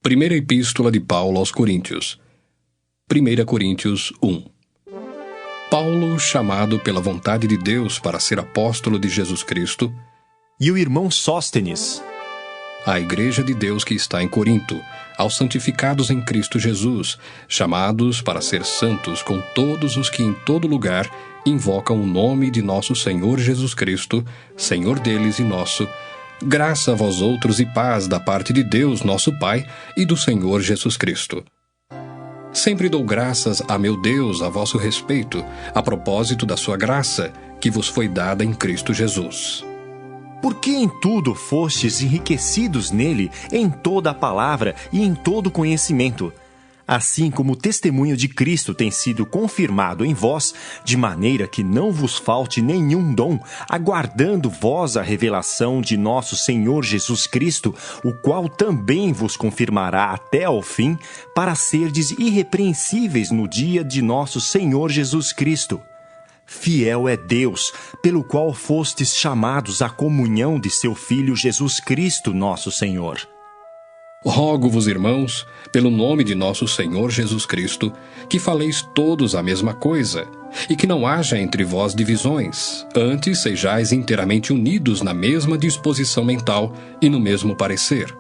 Primeira Epístola de Paulo aos Coríntios. 1 Coríntios 1. Paulo, chamado pela vontade de Deus para ser apóstolo de Jesus Cristo, e o irmão Sóstenes, à igreja de Deus que está em Corinto, aos santificados em Cristo Jesus, chamados para ser santos com todos os que em todo lugar invocam o nome de nosso Senhor Jesus Cristo, Senhor deles e nosso, graça a vós outros e paz da parte de Deus, nosso Pai, e do Senhor Jesus Cristo. Sempre dou graças a meu Deus a vosso respeito, a propósito da sua graça, que vos foi dada em Cristo Jesus. porque em tudo fostes enriquecidos nele, em toda a palavra e em todo conhecimento, assim como o testemunho de Cristo tem sido confirmado em vós, de maneira que não vos falte nenhum dom, aguardando vós a revelação de nosso Senhor Jesus Cristo, o qual também vos confirmará até ao fim, para serdes irrepreensíveis no dia de nosso Senhor Jesus Cristo. Fiel é Deus, pelo qual fostes chamados à comunhão de seu Filho Jesus Cristo, nosso Senhor. Rogo-vos, irmãos, pelo nome de nosso Senhor Jesus Cristo, que faleis todos a mesma coisa, e que não haja entre vós divisões, antes sejais inteiramente unidos na mesma disposição mental e no mesmo parecer.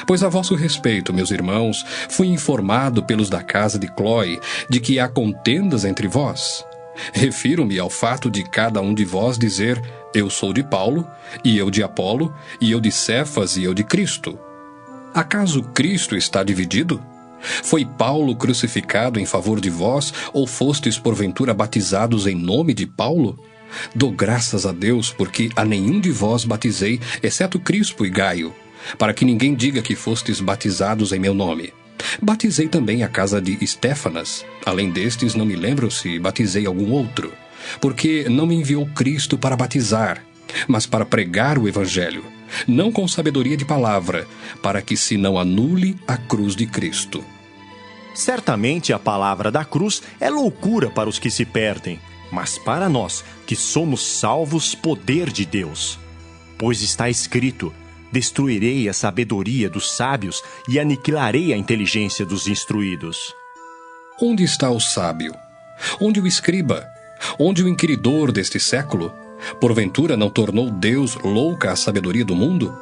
Pois a vosso respeito, meus irmãos, fui informado pelos da casa de Cloe de que há contendas entre vós. Refiro-me ao fato de cada um de vós dizer, eu sou de Paulo, e eu de Apolo, e eu de Cefas, e eu de Cristo. Acaso Cristo está dividido? Foi Paulo crucificado em favor de vós, ou fostes porventura batizados em nome de Paulo? Dou graças a Deus, porque a nenhum de vós batizei, exceto Crispo e Gaio, para que ninguém diga que fostes batizados em meu nome. Batizei também a casa de Estéfanas. Além destes, não me lembro se batizei algum outro, porque não me enviou Cristo para batizar, mas para pregar o Evangelho, não com sabedoria de palavra, para que se não anule a cruz de Cristo. Certamente a palavra da cruz é loucura para os que se perdem, mas para nós, que somos salvos, poder de Deus. Pois está escrito, destruirei a sabedoria dos sábios e aniquilarei a inteligência dos instruídos. Onde está o sábio? Onde o escriba? Onde o inquiridor deste século? Porventura não tornou Deus louca a sabedoria do mundo?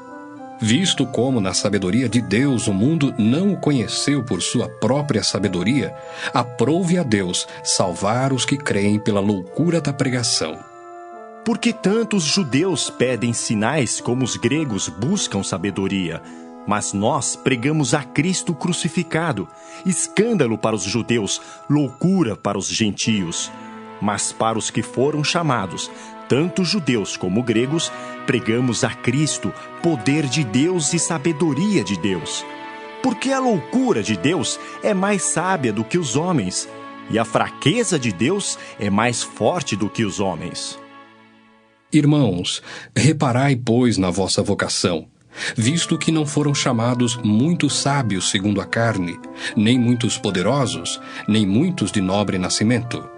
Visto como na sabedoria de Deus o mundo não o conheceu por sua própria sabedoria, aprouve a Deus salvar os que creem pela loucura da pregação. Porque tanto os judeus pedem sinais como os gregos buscam sabedoria. Mas nós pregamos a Cristo crucificado, escândalo para os judeus, loucura para os gentios. Mas para os que foram chamados, tanto judeus como gregos, pregamos a Cristo, poder de Deus e sabedoria de Deus. Porque a loucura de Deus é mais sábia do que os homens, e a fraqueza de Deus é mais forte do que os homens. Irmãos, reparai, pois, na vossa vocação, visto que não foram chamados muitos sábios segundo a carne, nem muitos poderosos, nem muitos de nobre nascimento.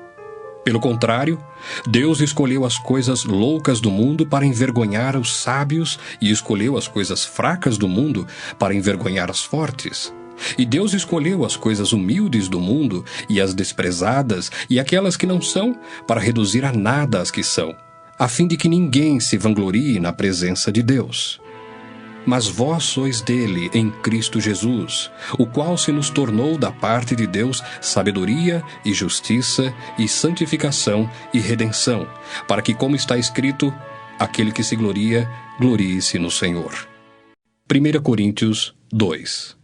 Pelo contrário, Deus escolheu as coisas loucas do mundo para envergonhar os sábios e escolheu as coisas fracas do mundo para envergonhar as fortes. E Deus escolheu as coisas humildes do mundo e as desprezadas e aquelas que não são para reduzir a nada as que são, a fim de que ninguém se vanglorie na presença de Deus. Mas vós sois dele em Cristo Jesus, o qual se nos tornou da parte de Deus sabedoria e justiça e santificação e redenção, para que, como está escrito, aquele que se gloria, glorie-se no Senhor. 1 Coríntios 2.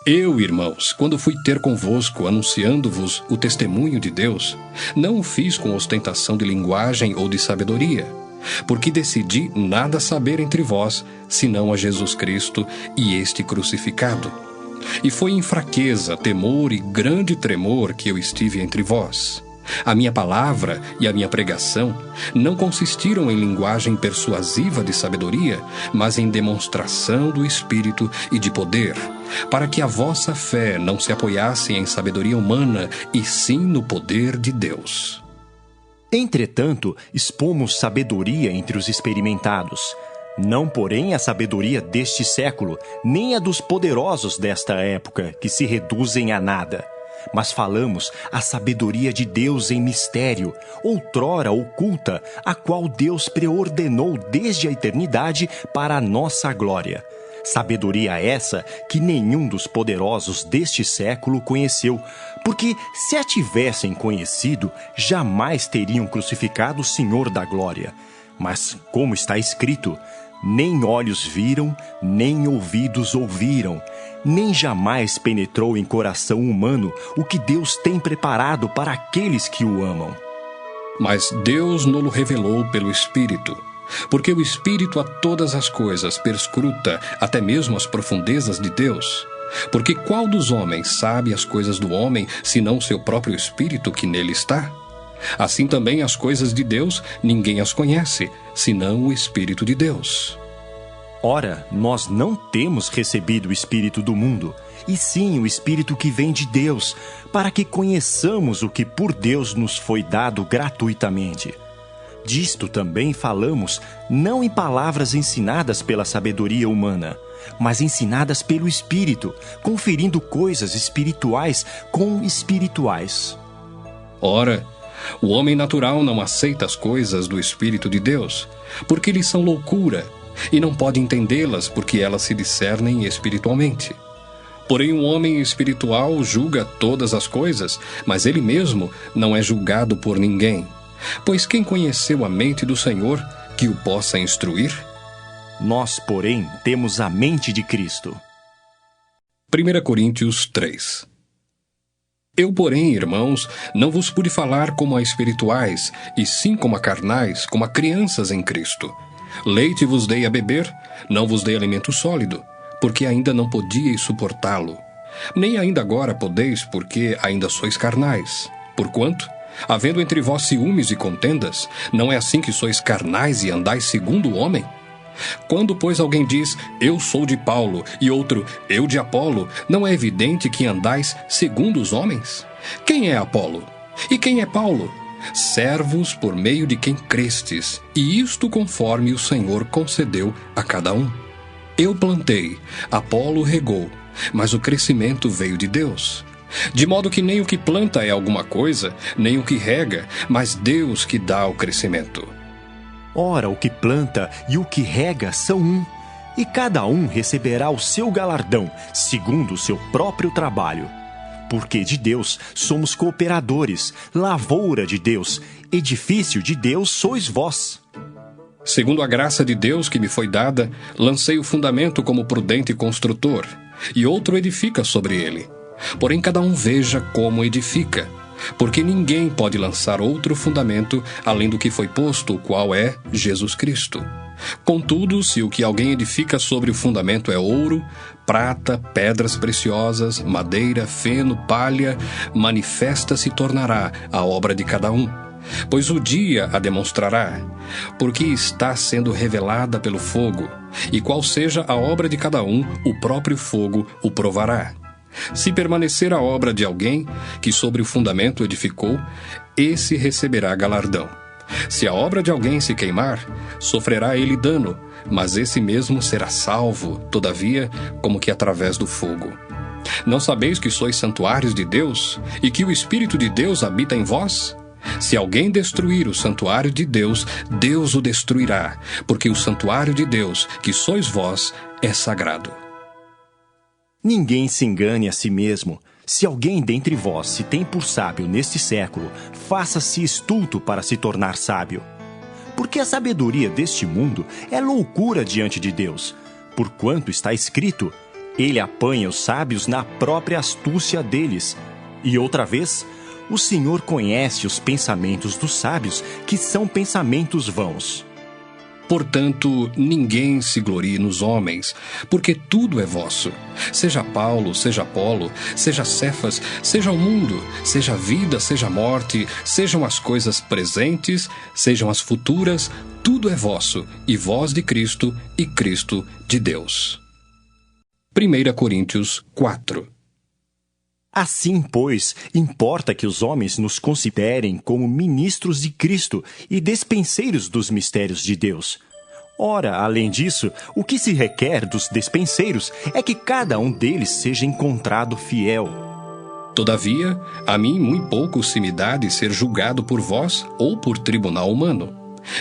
Eu, irmãos, quando fui ter convosco, anunciando-vos o testemunho de Deus, não o fiz com ostentação de linguagem ou de sabedoria, porque decidi nada saber entre vós, senão a Jesus Cristo e este crucificado. E foi em fraqueza, temor e grande tremor que eu estive entre vós. A minha palavra e a minha pregação não consistiram em linguagem persuasiva de sabedoria, mas em demonstração do Espírito e de poder, para que a vossa fé não se apoiasse em sabedoria humana, e sim no poder de Deus. Entretanto, expomos sabedoria entre os experimentados, Não, porém, a sabedoria deste século, nem a dos poderosos desta época, que se reduzem a nada. Mas falamos a sabedoria de Deus em mistério, outrora oculta, a qual Deus preordenou desde a eternidade para a nossa glória. Sabedoria essa que nenhum dos poderosos deste século conheceu, porque se a tivessem conhecido, jamais teriam crucificado o Senhor da glória. Mas, como está escrito, nem olhos viram, nem ouvidos ouviram, nem jamais penetrou em coração humano o que Deus tem preparado para aqueles que o amam. Mas Deus nos revelou pelo Espírito, porque o Espírito a todas as coisas perscruta até mesmo as profundezas de Deus. Porque qual dos homens sabe as coisas do homem, senão o seu próprio Espírito que nele está? Assim também as coisas de Deus ninguém as conhece, senão o Espírito de Deus. Ora, nós não temos recebido o Espírito do mundo, e sim o Espírito que vem de Deus, para que conheçamos o que por Deus nos foi dado gratuitamente. Disto também falamos, não em palavras ensinadas pela sabedoria humana, mas ensinadas pelo Espírito, conferindo coisas espirituais com espirituais. Ora, o homem natural não aceita as coisas do Espírito de Deus, porque lhes são loucura, e não pode entendê-las porque elas se discernem espiritualmente. Porém, um homem espiritual julga todas as coisas, mas ele mesmo não é julgado por ninguém. Pois quem conheceu a mente do Senhor que o possa instruir? Nós, porém, temos a mente de Cristo. 1 Coríntios 3. Eu, porém, irmãos, não vos pude falar como a espirituais, e sim como a carnais, como a crianças em Cristo. Leite vos dei a beber, não vos dei alimento sólido, porque ainda não podíeis suportá-lo. Nem ainda agora podeis, porque ainda sois carnais. Porquanto, havendo entre vós ciúmes e contendas, não é assim que sois carnais e andais segundo o homem? Quando, pois, alguém diz, eu sou de Paulo, e outro, eu de Apolo, não é evidente que andais segundo os homens? Quem é Apolo? E quem é Paulo? Servos por meio de quem crestes, e isto conforme o Senhor concedeu a cada um. Eu plantei, Apolo regou, mas o crescimento veio de Deus. De modo que nem o que planta é alguma coisa, nem o que rega, mas Deus que dá o crescimento. Ora, o que planta e o que rega são um, e cada um receberá o seu galardão, segundo o seu próprio trabalho. Porque de Deus somos cooperadores, lavoura de Deus, edifício de Deus sois vós. Segundo a graça de Deus que me foi dada, lancei o fundamento como prudente construtor, e outro edifica sobre ele. Porém cada um veja como edifica, porque ninguém pode lançar outro fundamento além do que foi posto, o qual é Jesus Cristo. Contudo, se o que alguém edifica sobre o fundamento é ouro, prata, pedras preciosas, madeira, feno, palha, manifesta se tornará a obra de cada um, pois o dia a demonstrará, porque está sendo revelada pelo fogo, e qual seja a obra de cada um, o próprio fogo o provará. Se permanecer a obra de alguém que sobre o fundamento edificou, esse receberá galardão. Se a obra de alguém se queimar, sofrerá ele dano, mas esse mesmo será salvo, todavia, como que através do fogo. Não sabeis que sois santuários de Deus, e que o Espírito de Deus habita em vós? Se alguém destruir o santuário de Deus, Deus o destruirá, porque o santuário de Deus, que sois vós, é sagrado. Ninguém se engane a si mesmo. Se alguém dentre vós se tem por sábio neste século, faça-se estulto para se tornar sábio. Porque a sabedoria deste mundo é loucura diante de Deus. Porquanto está escrito, ele apanha os sábios na própria astúcia deles. E outra vez, o Senhor conhece os pensamentos dos sábios, que são pensamentos vãos. Portanto, ninguém se glorie nos homens, porque tudo é vosso. Seja Paulo, seja Apolo, seja Cefas, seja o mundo, seja a vida, seja a morte, sejam as coisas presentes, sejam as futuras, tudo é vosso, e vós de Cristo, e Cristo de Deus. 1 Coríntios 4. Assim, pois, importa que os homens nos considerem como ministros de Cristo e despenseiros dos mistérios de Deus. Ora, além disso, o que se requer dos despenseiros é que cada um deles seja encontrado fiel. Todavia, a mim muito pouco se me dá de ser julgado por vós ou por tribunal humano.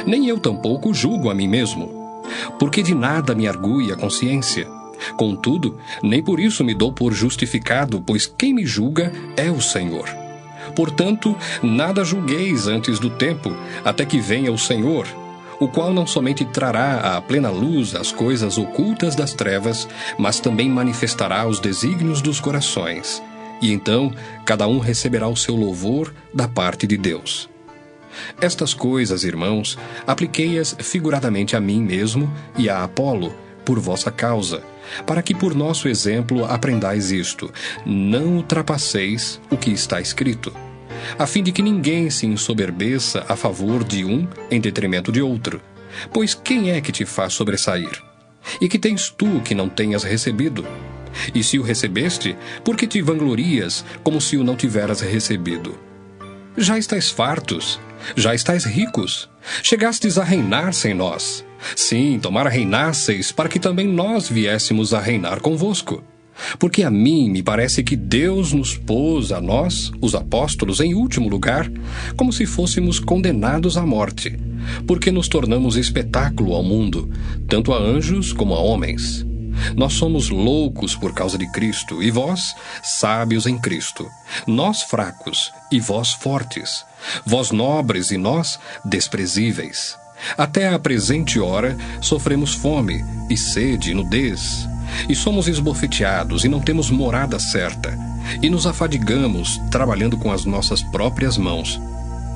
Nem eu tampouco julgo a mim mesmo, porque de nada me argui a consciência. Contudo, nem por isso me dou por justificado, pois quem me julga é o Senhor. Portanto, nada julgueis antes do tempo, até que venha o Senhor, o qual não somente trará à plena luz as coisas ocultas das trevas, mas também manifestará os desígnios dos corações. E então, cada um receberá o seu louvor da parte de Deus. Estas coisas, irmãos, apliquei-as figuradamente a mim mesmo e a Apolo, por vossa causa, para que por nosso exemplo aprendais isto: não ultrapasseis o que está escrito, a fim de que ninguém se ensoberbeça a favor de um em detrimento de outro. Pois quem é que te faz sobressair? E que tens tu que não tenhas recebido? E se o recebeste, por que te vanglorias como se o não tiveras recebido? Já estáis fartos, já estáis ricos, chegastes a reinar sem nós. Sim, tomara reinasseis, para que também nós viéssemos a reinar convosco. Porque a mim me parece que Deus nos pôs a nós, os apóstolos, em último lugar, como se fôssemos condenados à morte, porque nos tornamos espetáculo ao mundo, tanto a anjos como a homens. Nós somos loucos por causa de Cristo, e vós, sábios em Cristo. Nós fracos, e vós fortes. Vós nobres, e nós desprezíveis. Até a presente hora sofremos fome, e sede, e nudez. E somos esbofeteados, e não temos morada certa. E nos afadigamos, trabalhando com as nossas próprias mãos.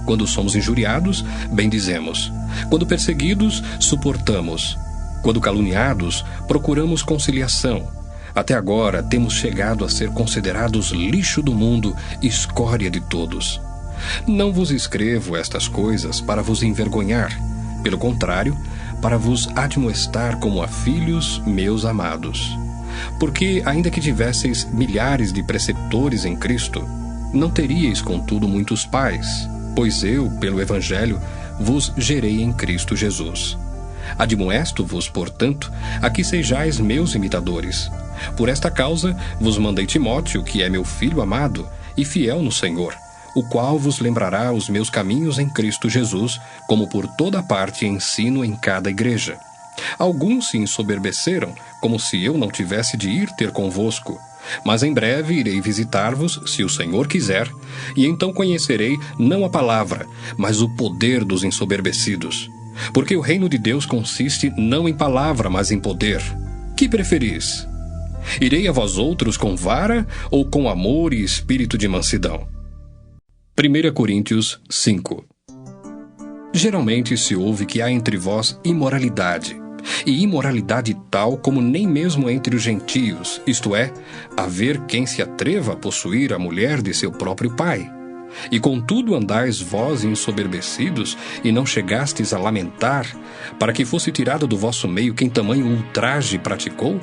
Quando somos injuriados, bendizemos. Quando perseguidos, suportamos. Quando caluniados, procuramos conciliação. Até agora temos chegado a ser considerados lixo do mundo e escória de todos. Não vos escrevo estas coisas para vos envergonhar. Pelo contrário, para vos admoestar como a filhos meus amados. Porque, ainda que tivesseis milhares de preceptores em Cristo, não teríeis, contudo, muitos pais, pois eu, pelo Evangelho, vos gerei em Cristo Jesus. Admoesto-vos, portanto, a que sejais meus imitadores. Por esta causa vos mandei Timóteo, que é meu filho amado e fiel no Senhor, o qual vos lembrará os meus caminhos em Cristo Jesus, como por toda parte ensino em cada igreja. Alguns se ensoberbeceram, como se eu não tivesse de ir ter convosco. Mas em breve irei visitar-vos, se o Senhor quiser, e então conhecerei não a palavra, mas o poder dos ensoberbecidos. Porque o reino de Deus consiste não em palavra, mas em poder. Que preferis? Irei a vós outros com vara ou com amor e espírito de mansidão? 1 Coríntios 5. Geralmente se ouve que há entre vós imoralidade, e imoralidade tal como nem mesmo entre os gentios, isto é, haver quem se atreva a possuir a mulher de seu próprio pai. E contudo andais vós ensoberbecidos, e não chegastes a lamentar, para que fosse tirado do vosso meio quem tamanho ultraje praticou?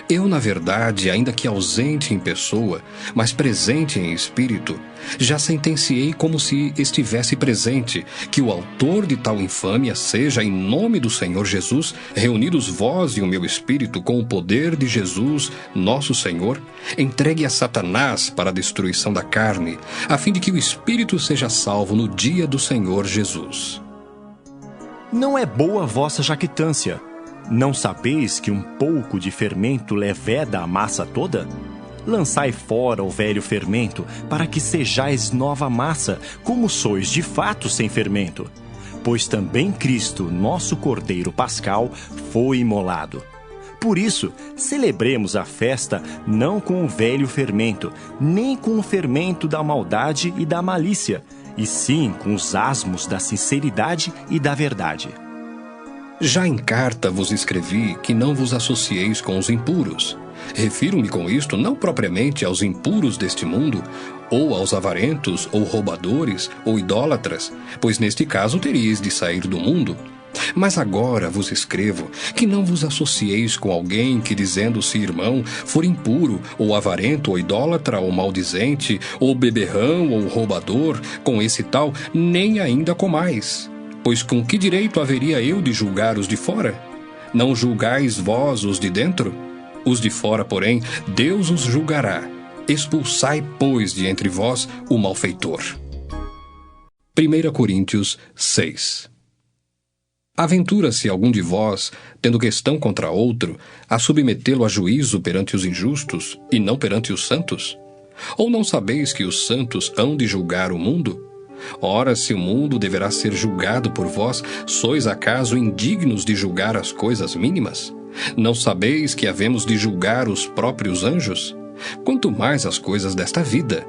Eu, na verdade, ainda que ausente em pessoa, mas presente em espírito, já sentenciei como se estivesse presente, que o autor de tal infâmia seja, em nome do Senhor Jesus, reunidos vós e o meu espírito com o poder de Jesus, nosso Senhor, entregue a Satanás para a destruição da carne, a fim de que o espírito seja salvo no dia do Senhor Jesus. Não é boa a vossa jactância. Não sabeis que um pouco de fermento leveda a massa toda? Lançai fora o velho fermento, para que sejais nova massa, como sois de fato sem fermento. Pois também Cristo, nosso Cordeiro Pascal, foi imolado. Por isso, celebremos a festa não com o velho fermento, nem com o fermento da maldade e da malícia, e sim com os asmos da sinceridade e da verdade. Já em carta vos escrevi que não vos associeis com os impuros. Refiro-me com isto não propriamente aos impuros deste mundo, ou aos avarentos, ou roubadores, ou idólatras, pois neste caso teríeis de sair do mundo. Mas agora vos escrevo que não vos associeis com alguém que, dizendo-se irmão, for impuro, ou avarento, ou idólatra, ou maldizente, ou beberrão, ou roubador, com esse tal, nem ainda comais. Pois com que direito haveria eu de julgar os de fora? Não julgais vós os de dentro? Os de fora, porém, Deus os julgará. Expulsai, pois, de entre vós o malfeitor. 1 Coríntios 6. Aventura-se algum de vós, tendo questão contra outro, a submetê-lo a juízo perante os injustos, e não perante os santos? Ou não sabeis que os santos hão de julgar o mundo? Ora, se o mundo deverá ser julgado por vós, sois acaso indignos de julgar as coisas mínimas? Não sabeis que havemos de julgar os próprios anjos? Quanto mais as coisas desta vida.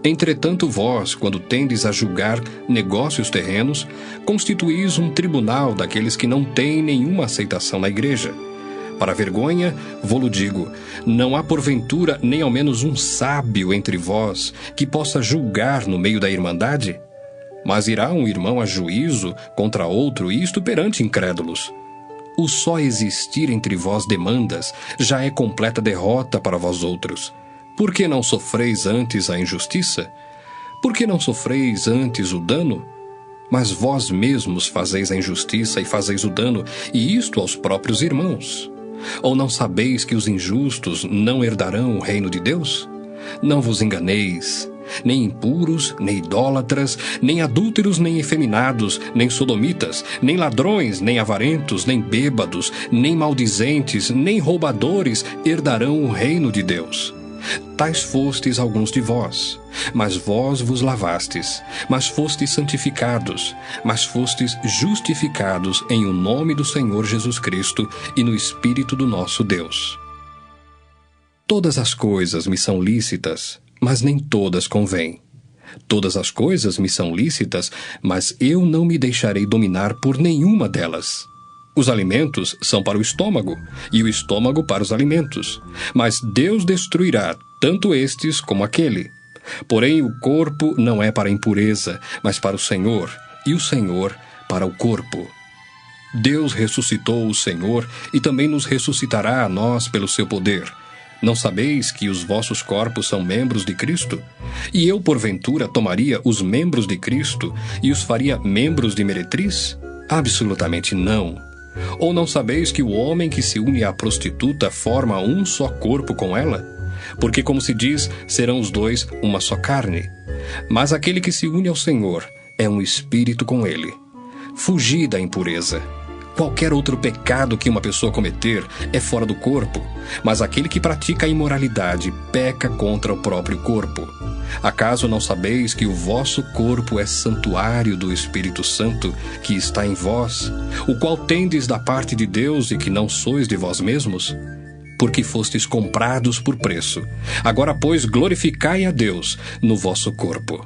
Entretanto vós, quando tendes a julgar negócios terrenos, constituís um tribunal daqueles que não têm nenhuma aceitação na igreja. Para vergonha, vô-lo digo, não há porventura nem ao menos um sábio entre vós que possa julgar no meio da irmandade? Mas irá um irmão a juízo contra outro, e isto perante incrédulos. O só existir entre vós demandas já é completa derrota para vós outros. Por que não sofreis antes a injustiça? Por que não sofreis antes o dano? Mas vós mesmos fazeis a injustiça e fazeis o dano, e isto aos próprios irmãos. Ou não sabeis que os injustos não herdarão o reino de Deus? Não vos enganeis, nem impuros, nem idólatras, nem adúlteros, nem efeminados, nem sodomitas, nem ladrões, nem avarentos, nem bêbados, nem maldizentes, nem roubadores herdarão o reino de Deus. Tais fostes alguns de vós, mas vós vos lavastes, mas fostes santificados, mas fostes justificados em o nome do Senhor Jesus Cristo e no Espírito do nosso Deus. Todas as coisas me são lícitas, mas nem todas convêm. Todas as coisas me são lícitas, mas eu não me deixarei dominar por nenhuma delas. Os alimentos são para o estômago, e o estômago para os alimentos. Mas Deus destruirá tanto estes como aquele. Porém, o corpo não é para a impureza, mas para o Senhor, e o Senhor para o corpo. Deus ressuscitou o Senhor, e também nos ressuscitará a nós pelo seu poder. Não sabeis que os vossos corpos são membros de Cristo? E eu, porventura, tomaria os membros de Cristo e os faria membros de meretriz? Absolutamente não. Ou não sabeis que o homem que se une à prostituta forma um só corpo com ela? Porque, como se diz, serão os dois uma só carne. Mas aquele que se une ao Senhor é um espírito com ele. Fugi da impureza. Qualquer outro pecado que uma pessoa cometer é fora do corpo, mas aquele que pratica a imoralidade peca contra o próprio corpo. Acaso não sabeis que o vosso corpo é santuário do Espírito Santo que está em vós, o qual tendes da parte de Deus e que não sois de vós mesmos? Porque fostes comprados por preço. Agora, pois, glorificai a Deus no vosso corpo.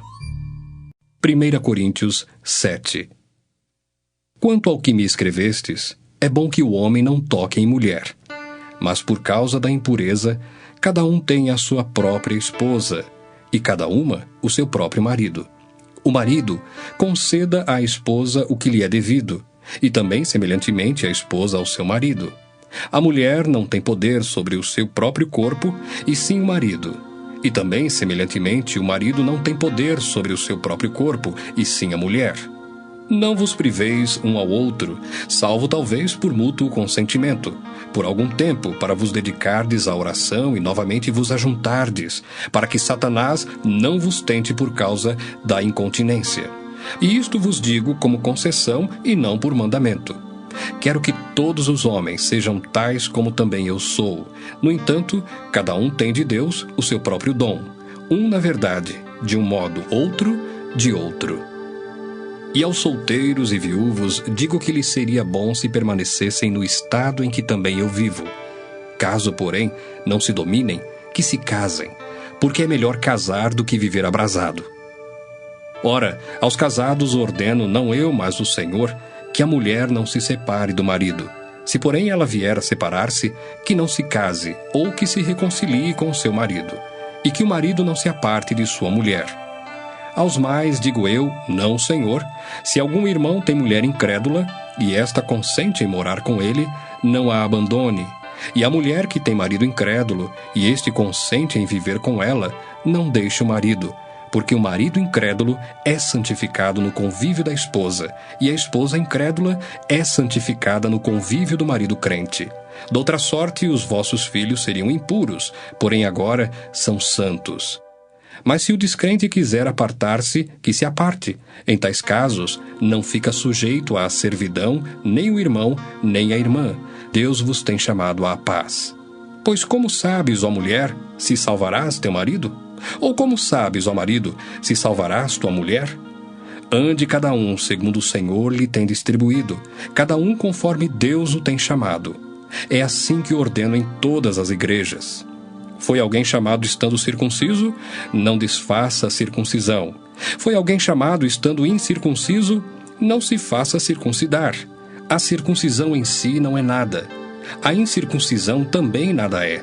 1 Coríntios 7. Quanto ao que me escrevestes, é bom que o homem não toque em mulher. Mas por causa da impureza, cada um tem a sua própria esposa, e cada uma o seu próprio marido. O marido conceda à esposa o que lhe é devido, e também, semelhantemente, a esposa ao seu marido. A mulher não tem poder sobre o seu próprio corpo, e sim o marido. E também, semelhantemente, o marido não tem poder sobre o seu próprio corpo, e sim a mulher. Não vos priveis um ao outro, salvo talvez por mútuo consentimento, por algum tempo, para vos dedicardes à oração e novamente vos ajuntardes, para que Satanás não vos tente por causa da incontinência. E isto vos digo como concessão e não por mandamento. Quero que todos os homens sejam tais como também eu sou. No entanto, cada um tem de Deus o seu próprio dom. Um, na verdade, de um modo, outro, de outro. E aos solteiros e viúvos digo que lhes seria bom se permanecessem no estado em que também eu vivo. Caso, porém, não se dominem, que se casem, porque é melhor casar do que viver abrasado. Ora, aos casados ordeno, não eu, mas o Senhor, que a mulher não se separe do marido. Se, porém, ela vier a separar-se, que não se case, ou que se reconcilie com o seu marido, e que o marido não se aparte de sua mulher. Aos mais digo eu, não, Senhor, se algum irmão tem mulher incrédula, e esta consente em morar com ele, não a abandone. E a mulher que tem marido incrédulo, e este consente em viver com ela, não deixe o marido, porque o marido incrédulo é santificado no convívio da esposa, e a esposa incrédula é santificada no convívio do marido crente. Doutra sorte, os vossos filhos seriam impuros, porém agora são santos. Mas se o descrente quiser apartar-se, que se aparte. Em tais casos, não fica sujeito à servidão nem o irmão, nem a irmã. Deus vos tem chamado à paz. Pois como sabes, ó mulher, se salvarás teu marido? Ou como sabes, ó marido, se salvarás tua mulher? Ande cada um segundo o Senhor lhe tem distribuído, cada um conforme Deus o tem chamado. É assim que ordeno em todas as igrejas. Foi alguém chamado estando circunciso? Não desfaça a circuncisão. Foi alguém chamado estando incircunciso? Não se faça circuncidar. A circuncisão em si não é nada. A incircuncisão também nada é.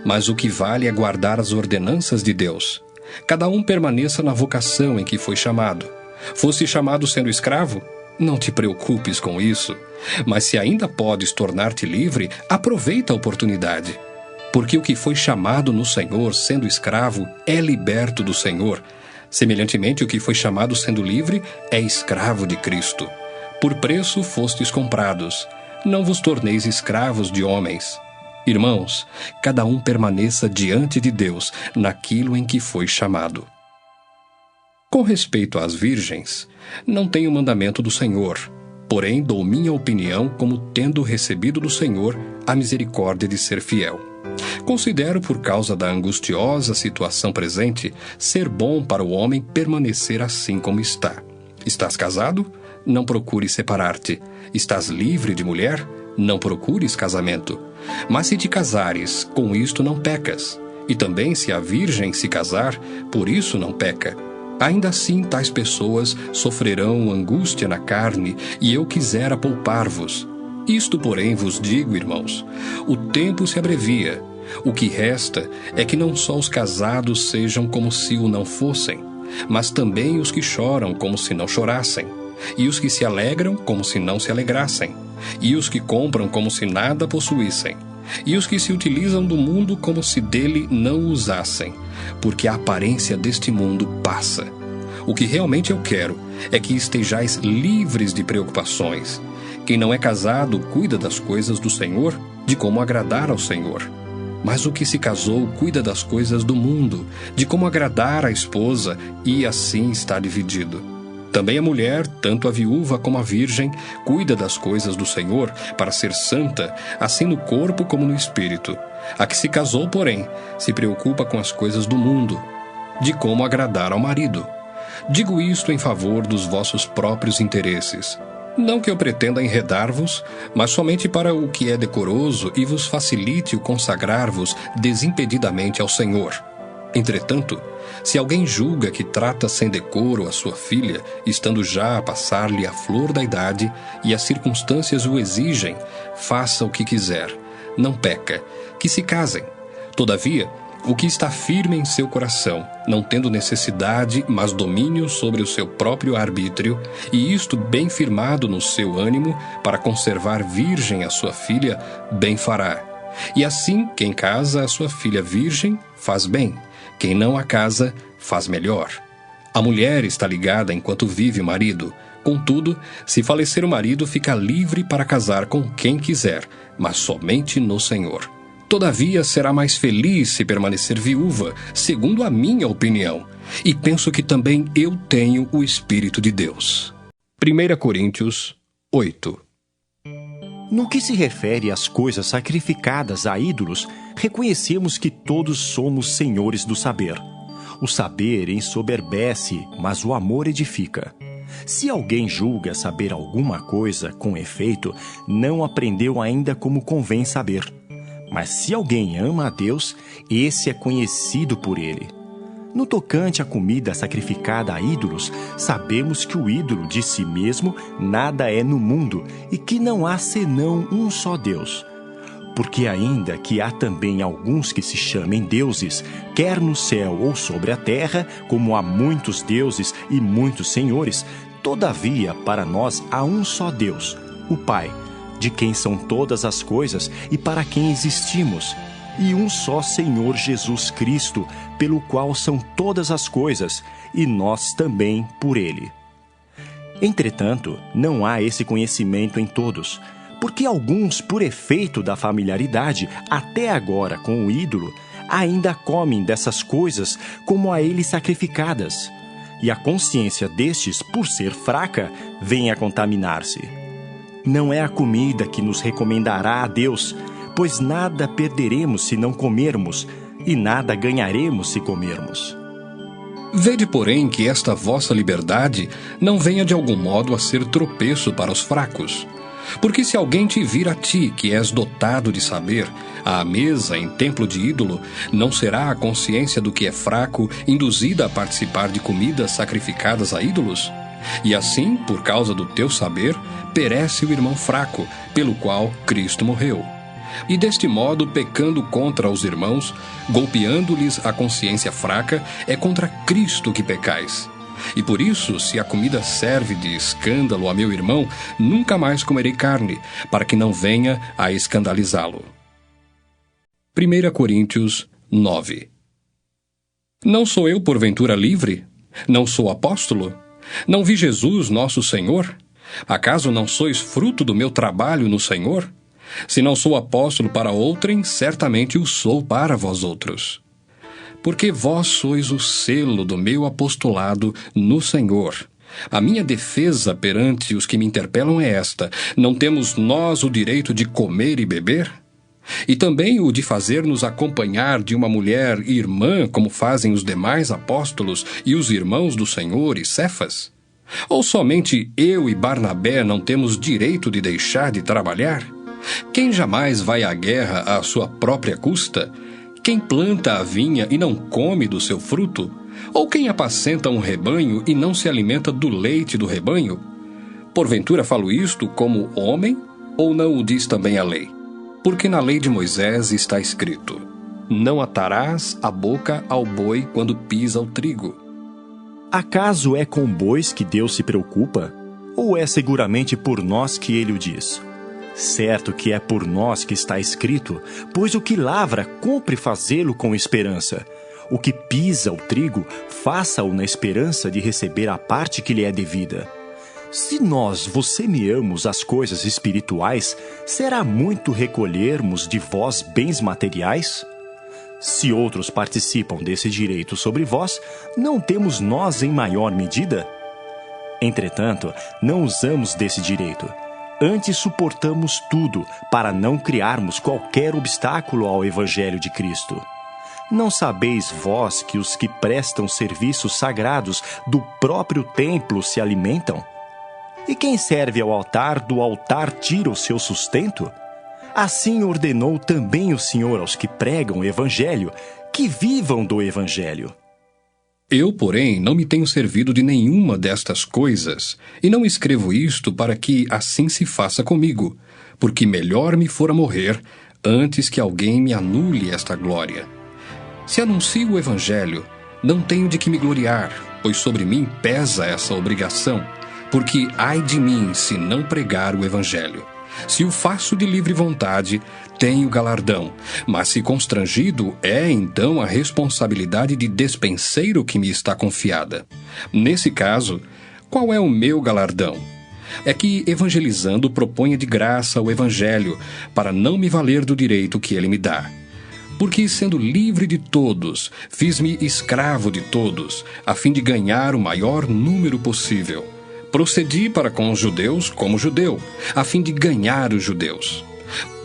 Mas o que vale é guardar as ordenanças de Deus. Cada um permaneça na vocação em que foi chamado. Fosse chamado sendo escravo? Não te preocupes com isso. Mas se ainda podes tornar-te livre, aproveita a oportunidade. Porque o que foi chamado no Senhor sendo escravo é liberto do Senhor. Semelhantemente, o que foi chamado sendo livre é escravo de Cristo. Por preço fostes comprados. Não vos torneis escravos de homens. Irmãos, cada um permaneça diante de Deus naquilo em que foi chamado. Com respeito às virgens, não tenho mandamento do Senhor, porém dou minha opinião como tendo recebido do Senhor a misericórdia de ser fiel. Considero, por causa da angustiosa situação presente, ser bom para o homem permanecer assim como está. Estás casado? Não procures separar-te. Estás livre de mulher? Não procures casamento. Mas se te casares, com isto não pecas. E também se a virgem se casar, por isso não peca. Ainda assim, tais pessoas sofrerão angústia na carne, e eu quisera poupar-vos. Isto, porém, vos digo, irmãos, o tempo se abrevia. O que resta é que não só os casados sejam como se o não fossem, mas também os que choram como se não chorassem, e os que se alegram como se não se alegrassem, e os que compram como se nada possuíssem, e os que se utilizam do mundo como se dele não usassem, porque a aparência deste mundo passa. O que realmente eu quero é que estejais livres de preocupações. Quem não é casado cuida das coisas do Senhor, de como agradar ao Senhor. Mas o que se casou cuida das coisas do mundo, de como agradar à esposa, e assim está dividido. Também a mulher, tanto a viúva como a virgem, cuida das coisas do Senhor, para ser santa, assim no corpo como no espírito. A que se casou, porém, se preocupa com as coisas do mundo, de como agradar ao marido. Digo isto em favor dos vossos próprios interesses. Não que eu pretenda enredar-vos, mas somente para o que é decoroso e vos facilite o consagrar-vos desimpedidamente ao Senhor. Entretanto, se alguém julga que trata sem decoro a sua filha, estando já a passar-lhe a flor da idade, e as circunstâncias o exigem, faça o que quiser. Não peca, que se casem. Todavia, o que está firme em seu coração, não tendo necessidade, mas domínio sobre o seu próprio arbítrio, e isto bem firmado no seu ânimo, para conservar virgem a sua filha, bem fará. E assim, quem casa a sua filha virgem, faz bem. Quem não a casa, faz melhor. A mulher está ligada enquanto vive o marido. Contudo, se falecer o marido, fica livre para casar com quem quiser, mas somente no Senhor. Todavia, será mais feliz se permanecer viúva, segundo a minha opinião. E penso que também eu tenho o Espírito de Deus. 1 Coríntios 8. No que se refere às coisas sacrificadas a ídolos, reconhecemos que todos somos senhores do saber. O saber ensoberbece, mas o amor edifica. Se alguém julga saber alguma coisa, com efeito, não aprendeu ainda como convém saber. Mas se alguém ama a Deus, esse é conhecido por ele. No tocante à comida sacrificada a ídolos, sabemos que o ídolo de si mesmo nada é no mundo e que não há senão um só Deus. Porque ainda que há também alguns que se chamem deuses, quer no céu ou sobre a terra, como há muitos deuses e muitos senhores, todavia para nós há um só Deus, o Pai, de quem são todas as coisas e para quem existimos, e um só Senhor Jesus Cristo, pelo qual são todas as coisas, e nós também por ele. Entretanto, não há esse conhecimento em todos, porque alguns, por efeito da familiaridade, até agora com o ídolo, ainda comem dessas coisas como a ele sacrificadas, e a consciência destes, por ser fraca, vem a contaminar-se. Não é a comida que nos recomendará a Deus, pois nada perderemos se não comermos, e nada ganharemos se comermos. Vede, porém, que esta vossa liberdade não venha de algum modo a ser tropeço para os fracos. Porque se alguém te vir a ti, que és dotado de saber, à mesa em templo de ídolo, não será a consciência do que é fraco induzida a participar de comidas sacrificadas a ídolos? E assim, por causa do teu saber, perece o irmão fraco, pelo qual Cristo morreu. E deste modo, pecando contra os irmãos, golpeando-lhes a consciência fraca, é contra Cristo que pecais. E por isso, se a comida serve de escândalo a meu irmão, nunca mais comerei carne, para que não venha a escandalizá-lo. 1 Coríntios 9. Não sou eu, porventura, livre? Não sou apóstolo? Não vi Jesus, nosso Senhor? Acaso não sois fruto do meu trabalho no Senhor? Se não sou apóstolo para outrem, certamente o sou para vós outros. Porque vós sois o selo do meu apostolado no Senhor. A minha defesa perante os que me interpelam é esta: não temos nós o direito de comer e beber? E também o de fazer-nos acompanhar de uma mulher irmã, como fazem os demais apóstolos e os irmãos do Senhor e Cefas? Ou somente eu e Barnabé não temos direito de deixar de trabalhar? Quem jamais vai à guerra à sua própria custa? Quem planta a vinha e não come do seu fruto? Ou quem apacenta um rebanho e não se alimenta do leite do rebanho? Porventura falo isto como homem, ou não o diz também a lei? Porque na lei de Moisés está escrito: não atarás a boca ao boi quando pisa o trigo. Acaso é com bois que Deus se preocupa? Ou é seguramente por nós que ele o diz? Certo que é por nós que está escrito, pois o que lavra cumpre fazê-lo com esperança. O que pisa o trigo, faça-o na esperança de receber a parte que lhe é devida. Se nós vos semeamos as coisas espirituais, será muito recolhermos de vós bens materiais? Se outros participam desse direito sobre vós, não temos nós em maior medida? Entretanto, não usamos desse direito. Antes suportamos tudo, para não criarmos qualquer obstáculo ao Evangelho de Cristo. Não sabeis vós que os que prestam serviços sagrados do próprio templo se alimentam? E quem serve ao altar, do altar tira o seu sustento? Assim ordenou também o Senhor aos que pregam o Evangelho, que vivam do Evangelho. Eu, porém, não me tenho servido de nenhuma destas coisas, e não escrevo isto para que assim se faça comigo, porque melhor me fora morrer antes que alguém me anule esta glória. Se anuncio o Evangelho, não tenho de que me gloriar, pois sobre mim pesa essa obrigação, porque ai de mim se não pregar o Evangelho. Se o faço de livre vontade, tenho galardão, mas se constrangido, é então a responsabilidade de despenseiro que me está confiada. Nesse caso, qual é o meu galardão? É que, evangelizando, proponha de graça o Evangelho, para não me valer do direito que ele me dá. Porque, sendo livre de todos, fiz-me escravo de todos, a fim de ganhar o maior número possível. Procedi para com os judeus como judeu, a fim de ganhar os judeus.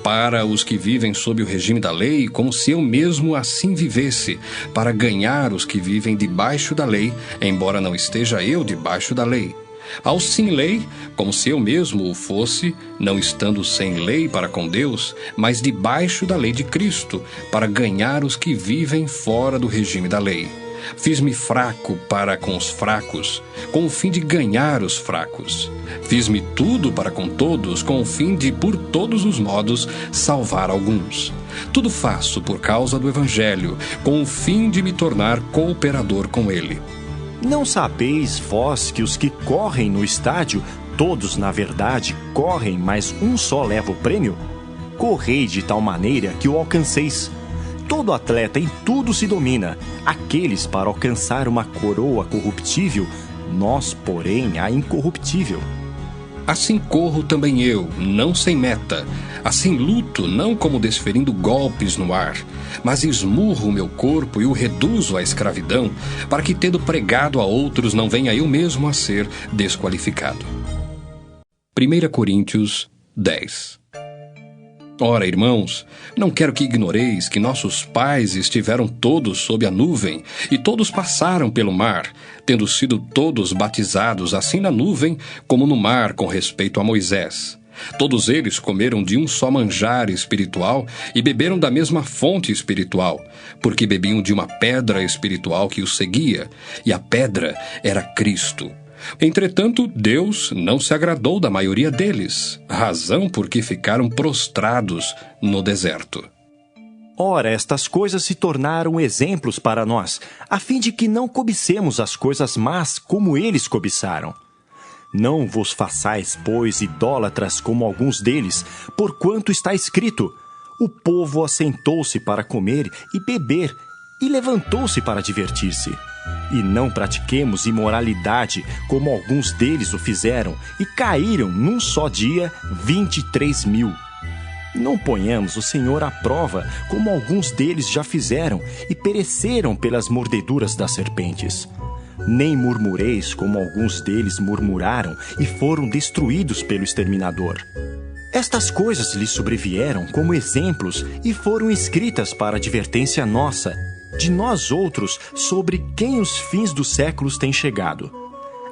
Para os que vivem sob o regime da lei, como se eu mesmo assim vivesse, para ganhar os que vivem debaixo da lei, embora não esteja eu debaixo da lei. Ao sem lei, como se eu mesmo o fosse, não estando sem lei para com Deus, mas debaixo da lei de Cristo, para ganhar os que vivem fora do regime da lei. Fiz-me fraco para com os fracos, com o fim de ganhar os fracos. Fiz-me tudo para com todos, com o fim de, por todos os modos, salvar alguns. Tudo faço por causa do Evangelho, com o fim de me tornar cooperador com ele. Não sabeis vós que os que correm no estádio, todos na verdade correm, mas um só leva o prêmio? Correi de tal maneira que o alcanceis. Todo atleta em tudo se domina, aqueles para alcançar uma coroa corruptível, nós, porém, a incorruptível. Assim corro também eu, não sem meta. Assim luto, não como desferindo golpes no ar, mas esmurro o meu corpo e o reduzo à escravidão, para que, tendo pregado a outros, não venha eu mesmo a ser desqualificado. 1 Coríntios 10. Ora, irmãos, não quero que ignoreis que nossos pais estiveram todos sob a nuvem, e todos passaram pelo mar, tendo sido todos batizados assim na nuvem como no mar com respeito a Moisés. Todos eles comeram de um só manjar espiritual e beberam da mesma fonte espiritual, porque bebiam de uma pedra espiritual que os seguia, e a pedra era Cristo. Entretanto, Deus não se agradou da maioria deles, razão por que ficaram prostrados no deserto. Ora, estas coisas se tornaram exemplos para nós, a fim de que não cobicemos as coisas más como eles cobiçaram. Não vos façais, pois, idólatras como alguns deles, porquanto está escrito: o povo assentou-se para comer e beber, e levantou-se para divertir-se. E não pratiquemos imoralidade, como alguns deles o fizeram, e caíram num só dia 23.000. Não ponhamos o Senhor à prova, como alguns deles já fizeram, e pereceram pelas mordeduras das serpentes. Nem murmureis, como alguns deles murmuraram, e foram destruídos pelo exterminador. Estas coisas lhes sobrevieram como exemplos, e foram escritas para advertência nossa, de nós outros, sobre quem os fins dos séculos têm chegado.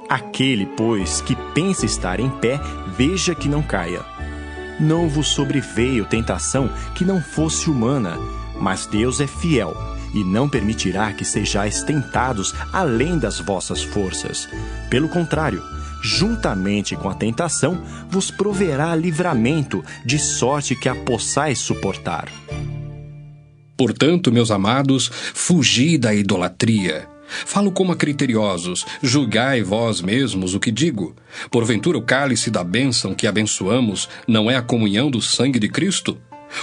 Aquele, pois, que pensa estar em pé, veja que não caia. Não vos sobreveio tentação que não fosse humana, mas Deus é fiel, e não permitirá que sejais tentados além das vossas forças. Pelo contrário, juntamente com a tentação, vos proverá livramento, de sorte que a possais suportar. Portanto, meus amados, fugi da idolatria. Falo como a criteriosos, julgai vós mesmos o que digo. Porventura o cálice da bênção que abençoamos não é a comunhão do sangue de Cristo?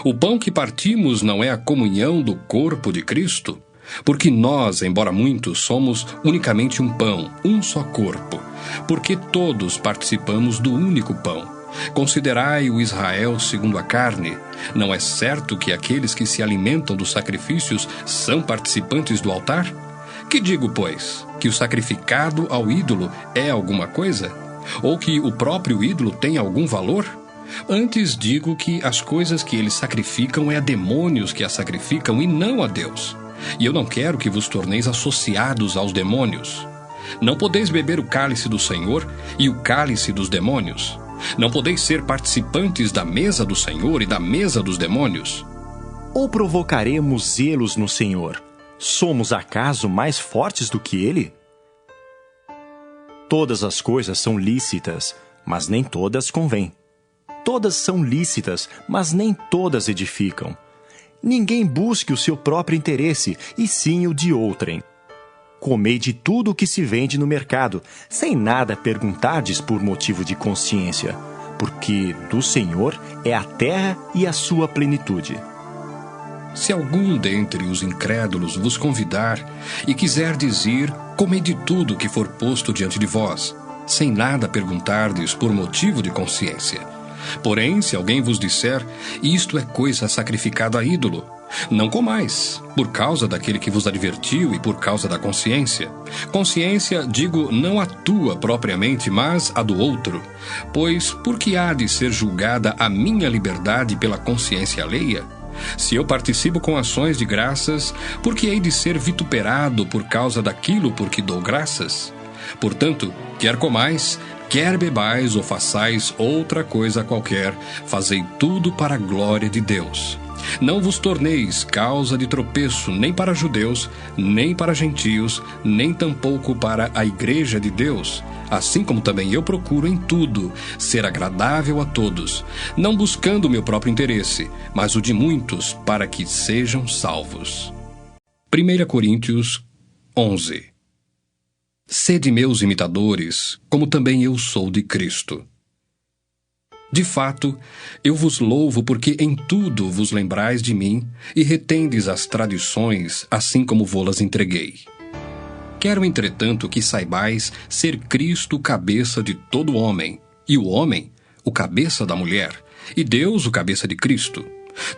O pão que partimos não é a comunhão do corpo de Cristo? Porque nós, embora muitos, somos unicamente um pão, um só corpo, porque todos participamos do único pão. Considerai o Israel segundo a carne. Não é certo que aqueles que se alimentam dos sacrifícios são participantes do altar? Que digo, pois? Que o sacrificado ao ídolo é alguma coisa? Ou que o próprio ídolo tem algum valor? Antes digo que as coisas que eles sacrificam é a demônios que as sacrificam e não a Deus. E eu não quero que vos torneis associados aos demônios. Não podeis beber o cálice do Senhor e o cálice dos demônios. Não podeis ser participantes da mesa do Senhor e da mesa dos demônios. Ou provocaremos zelos no Senhor? Somos acaso mais fortes do que Ele? Todas as coisas são lícitas, mas nem todas convêm. Todas são lícitas, mas nem todas edificam. Ninguém busque o seu próprio interesse, e sim o de outrem. Comei de tudo o que se vende no mercado, sem nada perguntardes por motivo de consciência, porque do Senhor é a terra e a sua plenitude. Se algum dentre os incrédulos vos convidar e quiserdes ir, comei de tudo que for posto diante de vós, sem nada perguntardes por motivo de consciência. Porém, se alguém vos disser, isto é coisa sacrificada a ídolo, não comais, por causa daquele que vos advertiu e por causa da consciência. Consciência, digo, não a tua propriamente, mas a do outro. Pois por que há de ser julgada a minha liberdade pela consciência alheia? Se eu participo com ações de graças, por que hei de ser vituperado por causa daquilo por que dou graças? Portanto, quer comais, quer bebais ou façais outra coisa qualquer, fazei tudo para a glória de Deus. Não vos torneis causa de tropeço nem para judeus, nem para gentios, nem tampouco para a igreja de Deus, assim como também eu procuro em tudo ser agradável a todos, não buscando o meu próprio interesse, mas o de muitos, para que sejam salvos. 1 Coríntios 11. Sede meus imitadores, como também eu sou de Cristo. De fato, eu vos louvo porque em tudo vos lembrais de mim e retendes as tradições, assim como vô-las entreguei. Quero, entretanto, que saibais ser Cristo cabeça de todo homem, e o homem o cabeça da mulher, e Deus o cabeça de Cristo.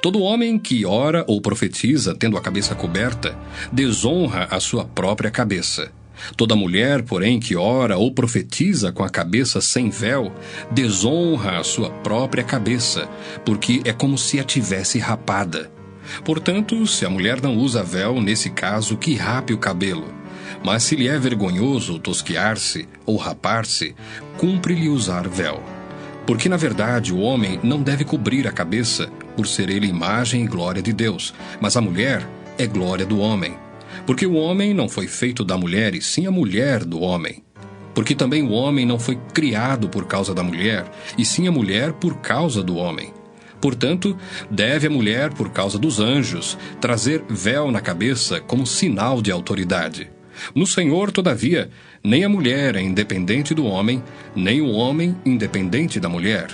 Todo homem que ora ou profetiza tendo a cabeça coberta, desonra a sua própria cabeça. Toda mulher, porém, que ora ou profetiza com a cabeça sem véu, desonra a sua própria cabeça, porque é como se a tivesse rapada. Portanto, se a mulher não usa véu, nesse caso, que rape o cabelo. Mas se lhe é vergonhoso tosquiar-se ou rapar-se, cumpre-lhe usar véu. Porque, na verdade, o homem não deve cobrir a cabeça, por ser ele imagem e glória de Deus, mas a mulher é glória do homem. Porque o homem não foi feito da mulher, e sim a mulher do homem. Porque também o homem não foi criado por causa da mulher, e sim a mulher por causa do homem. Portanto, deve a mulher, por causa dos anjos, trazer véu na cabeça como sinal de autoridade. No Senhor, todavia, nem a mulher é independente do homem, nem o homem independente da mulher.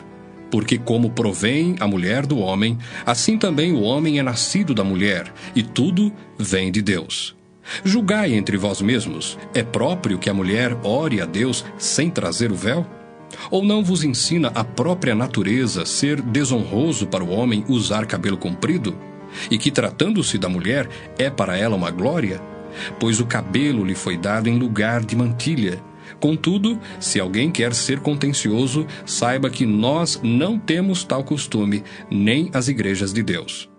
Porque como provém a mulher do homem, assim também o homem é nascido da mulher, e tudo vem de Deus. Julgai entre vós mesmos, é próprio que a mulher ore a Deus sem trazer o véu? Ou não vos ensina a própria natureza ser desonroso para o homem usar cabelo comprido? E que, tratando-se da mulher, é para ela uma glória? Pois o cabelo lhe foi dado em lugar de mantilha. Contudo, se alguém quer ser contencioso, saiba que nós não temos tal costume, nem as igrejas de Deus.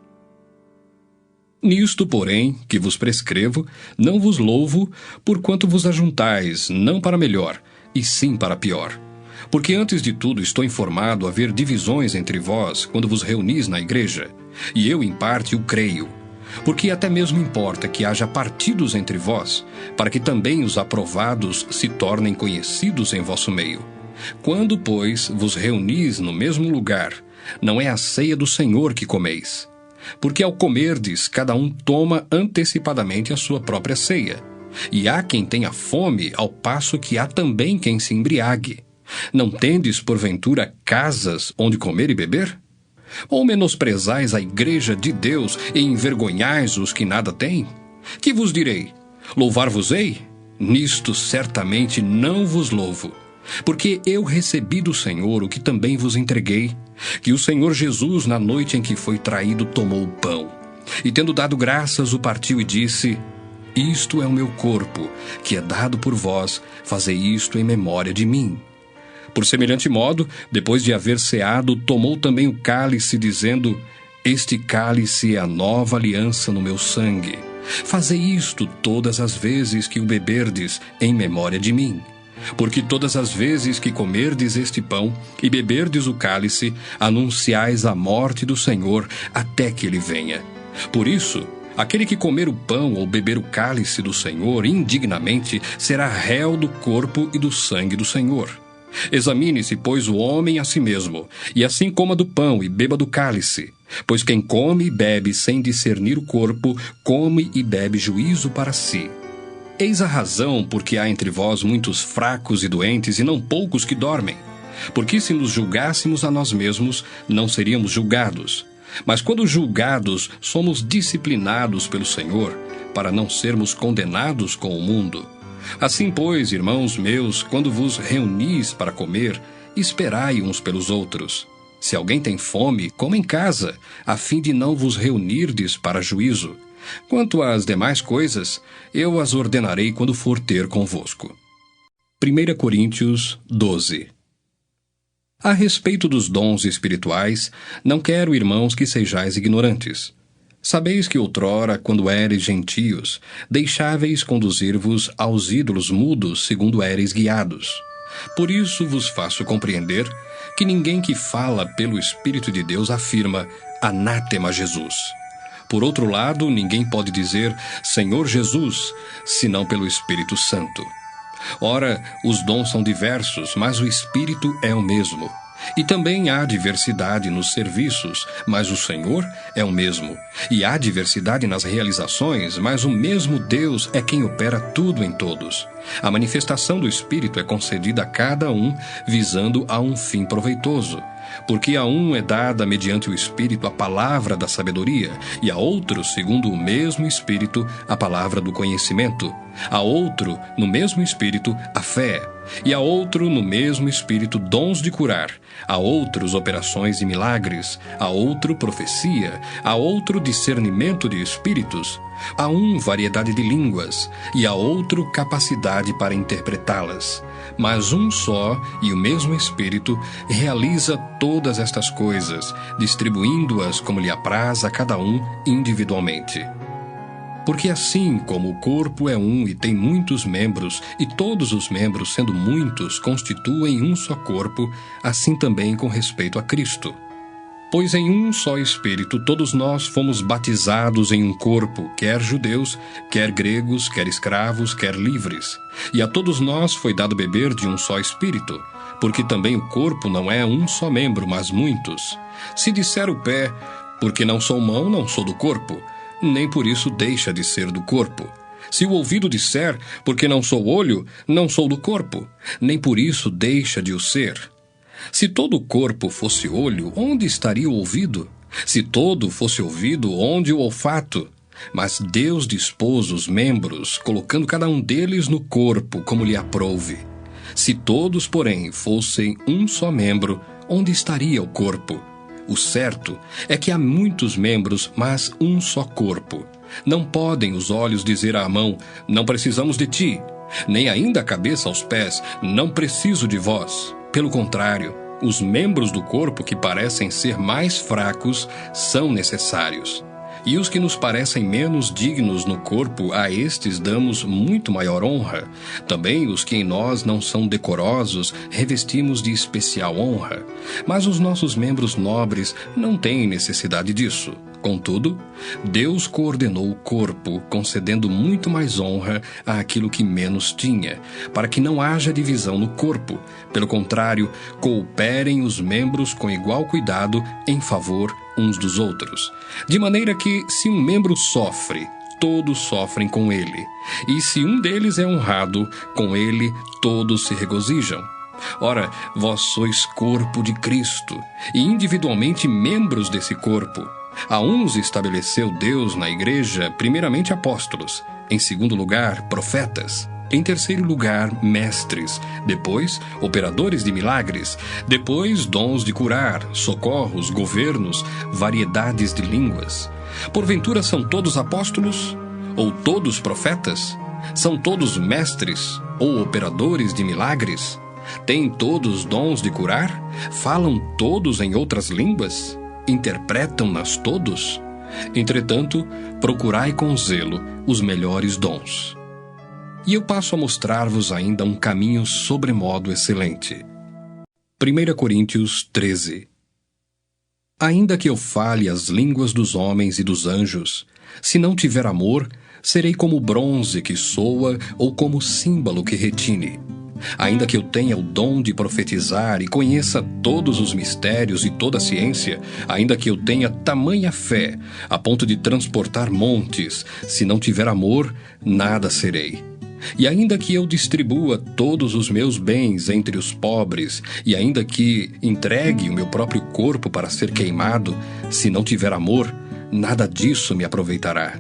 Nisto, porém, que vos prescrevo, não vos louvo, porquanto vos ajuntais, não para melhor, e sim para pior. Porque antes de tudo estou informado haver divisões entre vós, quando vos reunis na igreja, e eu em parte o creio. Porque até mesmo importa que haja partidos entre vós, para que também os aprovados se tornem conhecidos em vosso meio. Quando, pois, vos reunis no mesmo lugar, não é a ceia do Senhor que comeis. Porque ao comerdes, cada um toma antecipadamente a sua própria ceia. E há quem tenha fome, ao passo que há também quem se embriague. Não tendes, porventura, casas onde comer e beber? Ou menosprezais a igreja de Deus e envergonhais os que nada têm? Que vos direi? Louvar-vos-ei? Nisto certamente não vos louvo. Porque eu recebi do Senhor o que também vos entreguei, que o Senhor Jesus, na noite em que foi traído, tomou o pão. E tendo dado graças, o partiu e disse: Isto é o meu corpo, que é dado por vós, fazei isto em memória de mim. Por semelhante modo, depois de haver ceado, tomou também o cálice, dizendo: Este cálice é a nova aliança no meu sangue. Fazei isto todas as vezes que o beberdes, em memória de mim. Porque todas as vezes que comerdes este pão e beberdes o cálice, anunciais a morte do Senhor até que ele venha. Por isso, aquele que comer o pão ou beber o cálice do Senhor indignamente será réu do corpo e do sangue do Senhor. Examine-se, pois, o homem a si mesmo, e assim coma do pão e beba do cálice. Pois quem come e bebe sem discernir o corpo, come e bebe juízo para si. Eis a razão porque há entre vós muitos fracos e doentes, e não poucos que dormem. Porque se nos julgássemos a nós mesmos, não seríamos julgados. Mas quando julgados, somos disciplinados pelo Senhor, para não sermos condenados com o mundo. Assim, pois, irmãos meus, quando vos reunis para comer, esperai uns pelos outros. Se alguém tem fome, coma em casa, a fim de não vos reunirdes para juízo. Quanto às demais coisas, eu as ordenarei quando for ter convosco. 1 Coríntios 12. A respeito dos dons espirituais, não quero, irmãos, que sejais ignorantes. Sabeis que outrora, quando éreis gentios, deixáveis conduzir-vos aos ídolos mudos, segundo éreis guiados. Por isso vos faço compreender que ninguém que fala pelo Espírito de Deus afirma anátema Jesus. Por outro lado, ninguém pode dizer Senhor Jesus, senão pelo Espírito Santo. Ora, os dons são diversos, mas o Espírito é o mesmo. E também há diversidade nos serviços, mas o Senhor é o mesmo. E há diversidade nas realizações, mas o mesmo Deus é quem opera tudo em todos. A manifestação do Espírito é concedida a cada um, visando a um fim proveitoso. Porque a um é dada mediante o Espírito a palavra da sabedoria, e a outro, segundo o mesmo Espírito, a palavra do conhecimento, a outro, no mesmo Espírito, a fé, e a outro, no mesmo Espírito, dons de curar, a outros operações e milagres, a outro profecia, a outro discernimento de espíritos, a um variedade de línguas, e a outro capacidade para interpretá-las. Mas um só e o mesmo Espírito realiza todas estas coisas, distribuindo-as como lhe apraz a cada um individualmente. Porque assim como o corpo é um e tem muitos membros, e todos os membros, sendo muitos, constituem um só corpo, assim também com respeito a Cristo. Pois em um só Espírito todos nós fomos batizados em um corpo, quer judeus, quer gregos, quer escravos, quer livres. E a todos nós foi dado beber de um só Espírito, porque também o corpo não é um só membro, mas muitos. Se disser o pé, porque não sou mão, não sou do corpo, nem por isso deixa de ser do corpo. Se o ouvido disser, porque não sou olho, não sou do corpo, nem por isso deixa de o ser. Se todo o corpo fosse olho, onde estaria o ouvido? Se todo fosse ouvido, onde o olfato? Mas Deus dispôs os membros, colocando cada um deles no corpo, como lhe aprouve. Se todos, porém, fossem um só membro, onde estaria o corpo? O certo é que há muitos membros, mas um só corpo. Não podem os olhos dizer à mão, não precisamos de ti, nem ainda a cabeça aos pés, não preciso de vós. Pelo contrário, os membros do corpo que parecem ser mais fracos são necessários. E os que nos parecem menos dignos no corpo, a estes damos muito maior honra. Também os que em nós não são decorosos, revestimos de especial honra. Mas os nossos membros nobres não têm necessidade disso. Contudo, Deus coordenou o corpo, concedendo muito mais honra àquilo que menos tinha, para que não haja divisão no corpo. Pelo contrário, cooperem os membros com igual cuidado em favor uns dos outros. De maneira que, se um membro sofre, todos sofrem com ele. E se um deles é honrado, com ele todos se regozijam. Ora, vós sois corpo de Cristo, e individualmente membros desse corpo. A uns estabeleceu Deus na igreja, primeiramente apóstolos, em segundo lugar, profetas, em terceiro lugar, mestres, depois, operadores de milagres, depois, dons de curar, socorros, governos, variedades de línguas. Porventura são todos apóstolos? Ou todos profetas? São todos mestres? Ou operadores de milagres? Têm todos dons de curar? Falam todos em outras línguas? Interpretam-nas todos? Entretanto, procurai com zelo os melhores dons. E eu passo a mostrar-vos ainda um caminho sobremodo excelente. 1 Coríntios 13. Ainda que eu fale as línguas dos homens e dos anjos, se não tiver amor, serei como bronze que soa ou como símbolo que retine. Ainda que eu tenha o dom de profetizar e conheça todos os mistérios e toda a ciência, ainda que eu tenha tamanha fé, a ponto de transportar montes, se não tiver amor, nada serei. E ainda que eu distribua todos os meus bens entre os pobres, e ainda que entregue o meu próprio corpo para ser queimado, se não tiver amor, nada disso me aproveitará.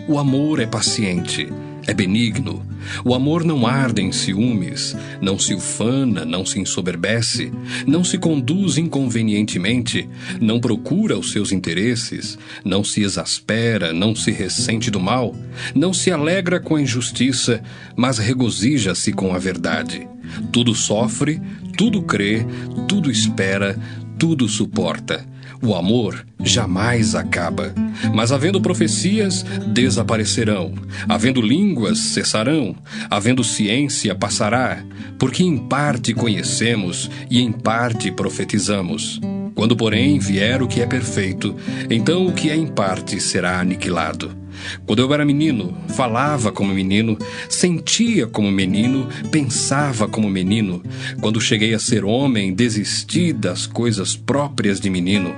O amor é paciente, é benigno. O amor não arde em ciúmes, não se ufana, não se ensoberbece, não se conduz inconvenientemente, não procura os seus interesses, não se exaspera, não se ressente do mal, não se alegra com a injustiça, mas regozija-se com a verdade. Tudo sofre, tudo crê, tudo espera, tudo suporta. O amor jamais acaba. Mas havendo profecias, desaparecerão. Havendo línguas, cessarão. Havendo ciência, passará. Porque em parte conhecemos e em parte profetizamos. Quando, porém, vier o que é perfeito, então o que é em parte será aniquilado. Quando eu era menino, falava como menino, sentia como menino, pensava como menino. Quando cheguei a ser homem, desisti das coisas próprias de menino,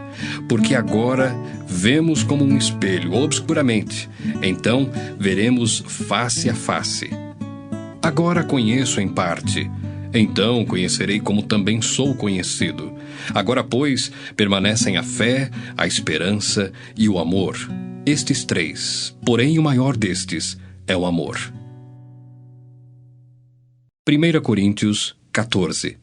porque agora vemos como um espelho, obscuramente. Então veremos face a face. Agora conheço em parte, Então conhecerei como também sou conhecido. Agora, pois, permanecem a fé, a esperança e o amor. Estes três, porém o maior destes é o amor. 1 Coríntios 14.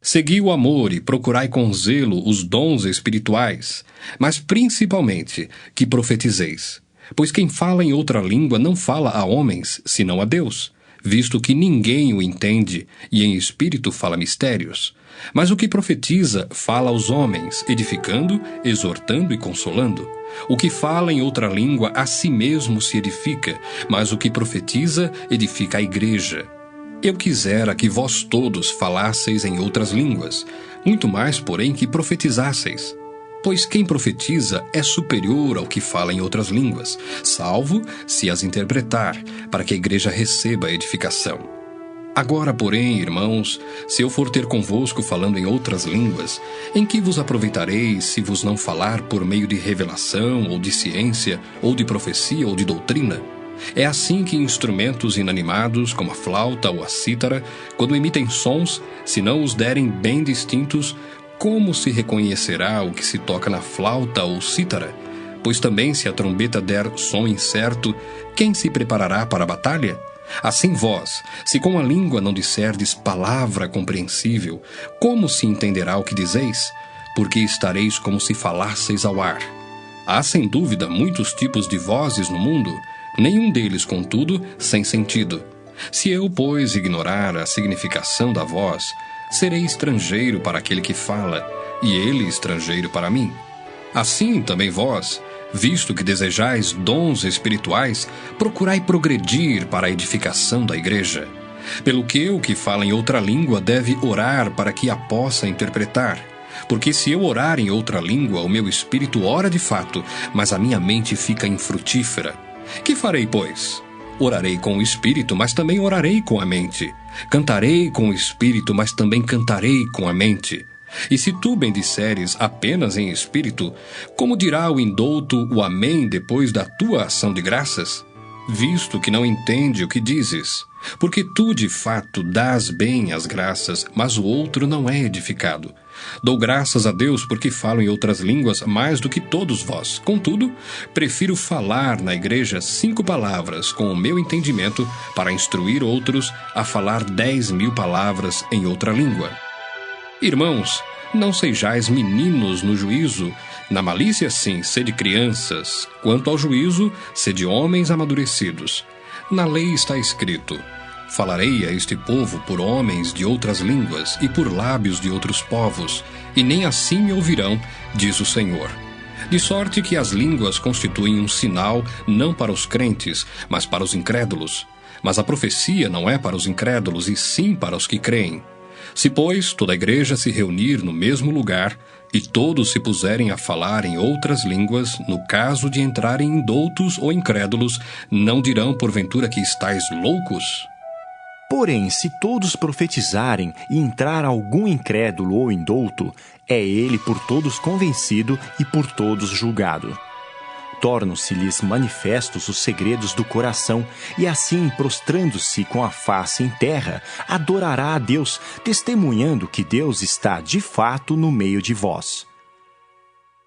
Segui o amor e procurai com zelo os dons espirituais, mas principalmente que profetizeis. Pois quem fala em outra língua não fala a homens, senão a Deus, visto que ninguém o entende, e em espírito fala mistérios. Mas o que profetiza fala aos homens, edificando, exortando e consolando. O que fala em outra língua a si mesmo se edifica, mas o que profetiza edifica a igreja. Eu quisera que vós todos falasseis em outras línguas, muito mais, porém, que profetizasseis. Pois quem profetiza é superior ao que fala em outras línguas, salvo se as interpretar, para que a igreja receba a edificação. Agora, porém, irmãos, se eu for ter convosco falando em outras línguas, em que vos aproveitarei se vos não falar por meio de revelação, ou de ciência, ou de profecia, ou de doutrina? É assim que instrumentos inanimados, como a flauta ou a cítara, quando emitem sons, se não os derem bem distintos, como se reconhecerá o que se toca na flauta ou cítara? Pois também se a trombeta der som incerto, quem se preparará para a batalha? Assim vós, se com a língua não disserdes palavra compreensível, como se entenderá o que dizeis? Porque estareis como se falasseis ao ar. Há sem dúvida muitos tipos de vozes no mundo, nenhum deles, contudo, sem sentido. Se eu, pois, ignorar a significação da voz, serei estrangeiro para aquele que fala, e ele estrangeiro para mim. Assim também vós, visto que desejais dons espirituais, procurai progredir para a edificação da igreja. Pelo que o que fala em outra língua deve orar para que a possa interpretar. Porque se eu orar em outra língua, o meu espírito ora de fato, mas a minha mente fica infrutífera. Que farei, pois? Orarei com o espírito, mas também orarei com a mente. Cantarei com o espírito, mas também cantarei com a mente. E se tu bendisseres apenas em espírito, como dirá o indouto o amém depois da tua ação de graças? Visto que não entende o que dizes. Porque tu, de fato, dás bem as graças, mas o outro não é edificado. Dou graças a Deus porque falo em outras línguas mais do que todos vós. Contudo, prefiro falar na igreja 5 palavras com o meu entendimento para instruir outros a falar 10.000 palavras em outra língua. Irmãos, não sejais meninos no juízo. Na malícia, sim, sede crianças. Quanto ao juízo, sede homens amadurecidos. Na lei está escrito: falarei a este povo por homens de outras línguas e por lábios de outros povos, e nem assim me ouvirão, diz o Senhor. De sorte que as línguas constituem um sinal não para os crentes, mas para os incrédulos. Mas a profecia não é para os incrédulos, e sim para os que creem. Se, pois, toda a igreja se reunir no mesmo lugar, e todos se puserem a falar em outras línguas, no caso de entrarem indoutos ou incrédulos, não dirão porventura que estáis loucos? Porém, se todos profetizarem e entrar algum incrédulo ou indouto, é ele por todos convencido e por todos julgado. Tornam-se-lhes manifestos os segredos do coração, e assim, prostrando-se com a face em terra, adorará a Deus, testemunhando que Deus está de fato no meio de vós.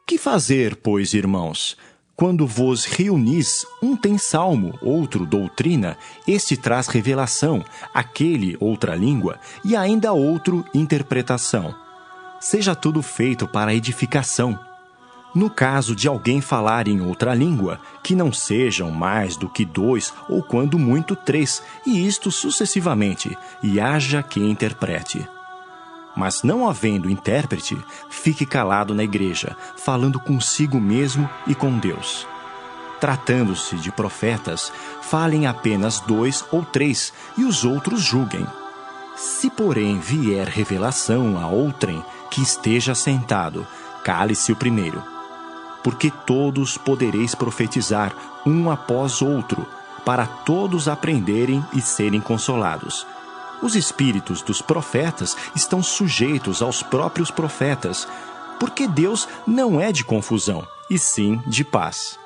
Que fazer, pois, irmãos? Quando vos reunis, um tem salmo, outro doutrina, este traz revelação, aquele outra língua, e ainda outro interpretação. Seja tudo feito para a edificação. No caso de alguém falar em outra língua, que não sejam mais do que 2 ou quando muito 3, e isto sucessivamente, e haja quem interprete. Mas não havendo intérprete, fique calado na igreja, falando consigo mesmo e com Deus. Tratando-se de profetas, falem apenas 2 ou 3, e os outros julguem. Se, porém, vier revelação a outrem que esteja sentado, cale-se o primeiro. Porque todos podereis profetizar um após outro, para todos aprenderem e serem consolados. Os espíritos dos profetas estão sujeitos aos próprios profetas, porque Deus não é de confusão, e sim de paz.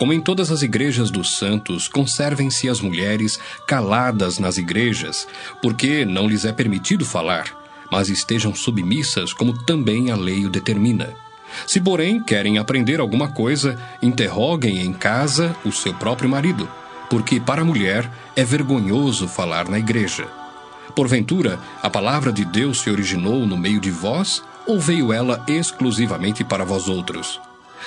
Como em todas as igrejas dos santos, conservem-se as mulheres caladas nas igrejas, porque não lhes é permitido falar, mas estejam submissas como também a lei o determina. Se, porém, querem aprender alguma coisa, interroguem em casa o seu próprio marido, porque para a mulher é vergonhoso falar na igreja. Porventura, a palavra de Deus se originou no meio de vós, ou veio ela exclusivamente para vós outros?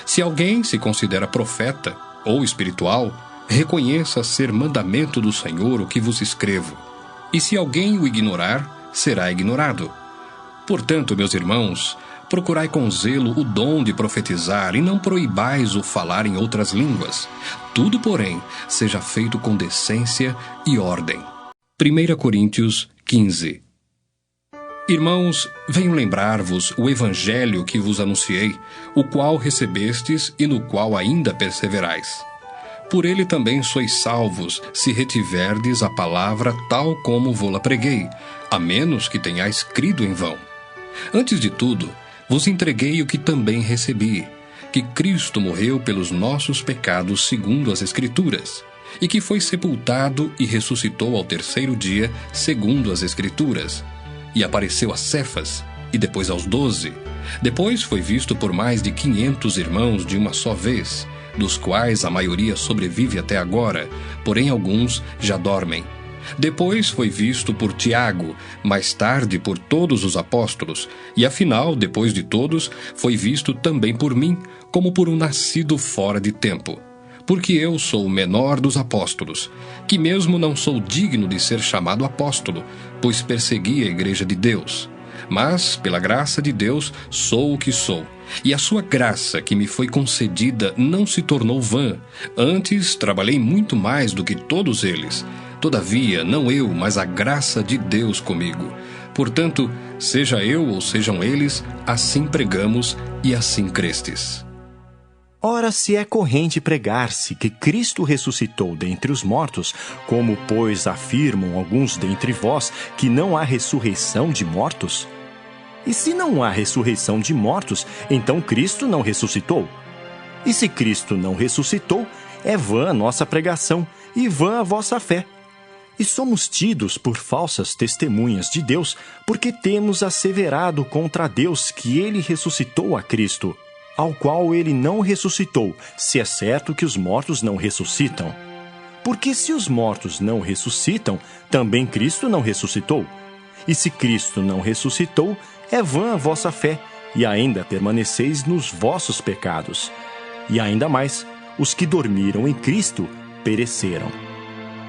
Se alguém se considera profeta ou espiritual, reconheça ser mandamento do Senhor o que vos escrevo. E se alguém o ignorar, será ignorado. Portanto, meus irmãos, procurai com zelo o dom de profetizar e não proibais o falar em outras línguas. Tudo, porém, seja feito com decência e ordem. 1 Coríntios 15. Irmãos, venho lembrar-vos o evangelho que vos anunciei, o qual recebestes e no qual ainda perseverais. Por ele também sois salvos, se retiverdes a palavra tal como vô-la preguei, a menos que tenhais crido em vão. Antes de tudo, vos entreguei o que também recebi, que Cristo morreu pelos nossos pecados segundo as Escrituras, e que foi sepultado e ressuscitou ao terceiro dia segundo as Escrituras, e apareceu a Cefas, e depois aos 12. Depois foi visto por mais de 500 irmãos de uma só vez, dos quais a maioria sobrevive até agora, porém alguns já dormem. Depois foi visto por Tiago, mais tarde por todos os apóstolos, e afinal, depois de todos, foi visto também por mim, como por um nascido fora de tempo. Porque eu sou o menor dos apóstolos, que mesmo não sou digno de ser chamado apóstolo, pois persegui a igreja de Deus. Mas, pela graça de Deus, sou o que sou. E a sua graça que me foi concedida não se tornou vã. Antes, trabalhei muito mais do que todos eles. Todavia, não eu, mas a graça de Deus comigo. Portanto, seja eu ou sejam eles, assim pregamos e assim crestes. Ora, se é corrente pregar-se que Cristo ressuscitou dentre os mortos, como, pois, afirmam alguns dentre vós que não há ressurreição de mortos? E se não há ressurreição de mortos, então Cristo não ressuscitou? E se Cristo não ressuscitou, é vã a nossa pregação e vã a vossa fé. E somos tidos por falsas testemunhas de Deus, porque temos asseverado contra Deus que ele ressuscitou a Cristo, ao qual ele não ressuscitou, se é certo que os mortos não ressuscitam. Porque se os mortos não ressuscitam, também Cristo não ressuscitou. E se Cristo não ressuscitou, é vã a vossa fé, e ainda permaneceis nos vossos pecados. E ainda mais, os que dormiram em Cristo pereceram.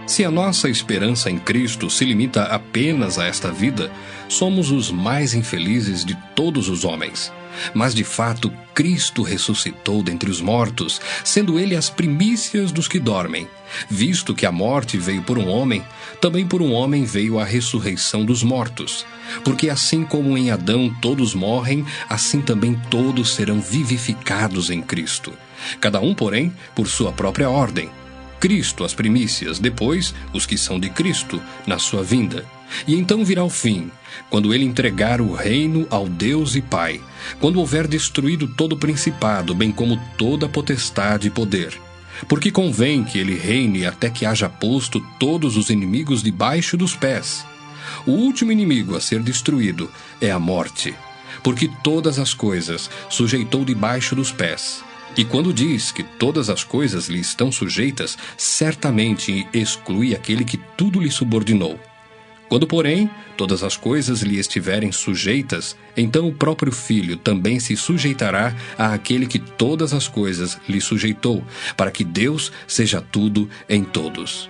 Se a nossa esperança em Cristo se limita apenas a esta vida, somos os mais infelizes de todos os homens. Mas, de fato, Cristo ressuscitou dentre os mortos, sendo ele as primícias dos que dormem. Visto que a morte veio por um homem, também por um homem veio a ressurreição dos mortos. Porque assim como em Adão todos morrem, assim também todos serão vivificados em Cristo. Cada um, porém, por sua própria ordem. Cristo as primícias, depois os que são de Cristo, na sua vinda. E então virá o fim, quando ele entregar o reino ao Deus e Pai, quando houver destruído todo o principado, bem como toda potestade e poder. Porque convém que ele reine até que haja posto todos os inimigos debaixo dos pés. O último inimigo a ser destruído é a morte, porque todas as coisas sujeitou debaixo dos pés. E quando diz que todas as coisas lhe estão sujeitas, certamente exclui aquele que tudo lhe subordinou. Quando, porém, todas as coisas lhe estiverem sujeitas, então o próprio Filho também se sujeitará àquele que todas as coisas lhe sujeitou, para que Deus seja tudo em todos.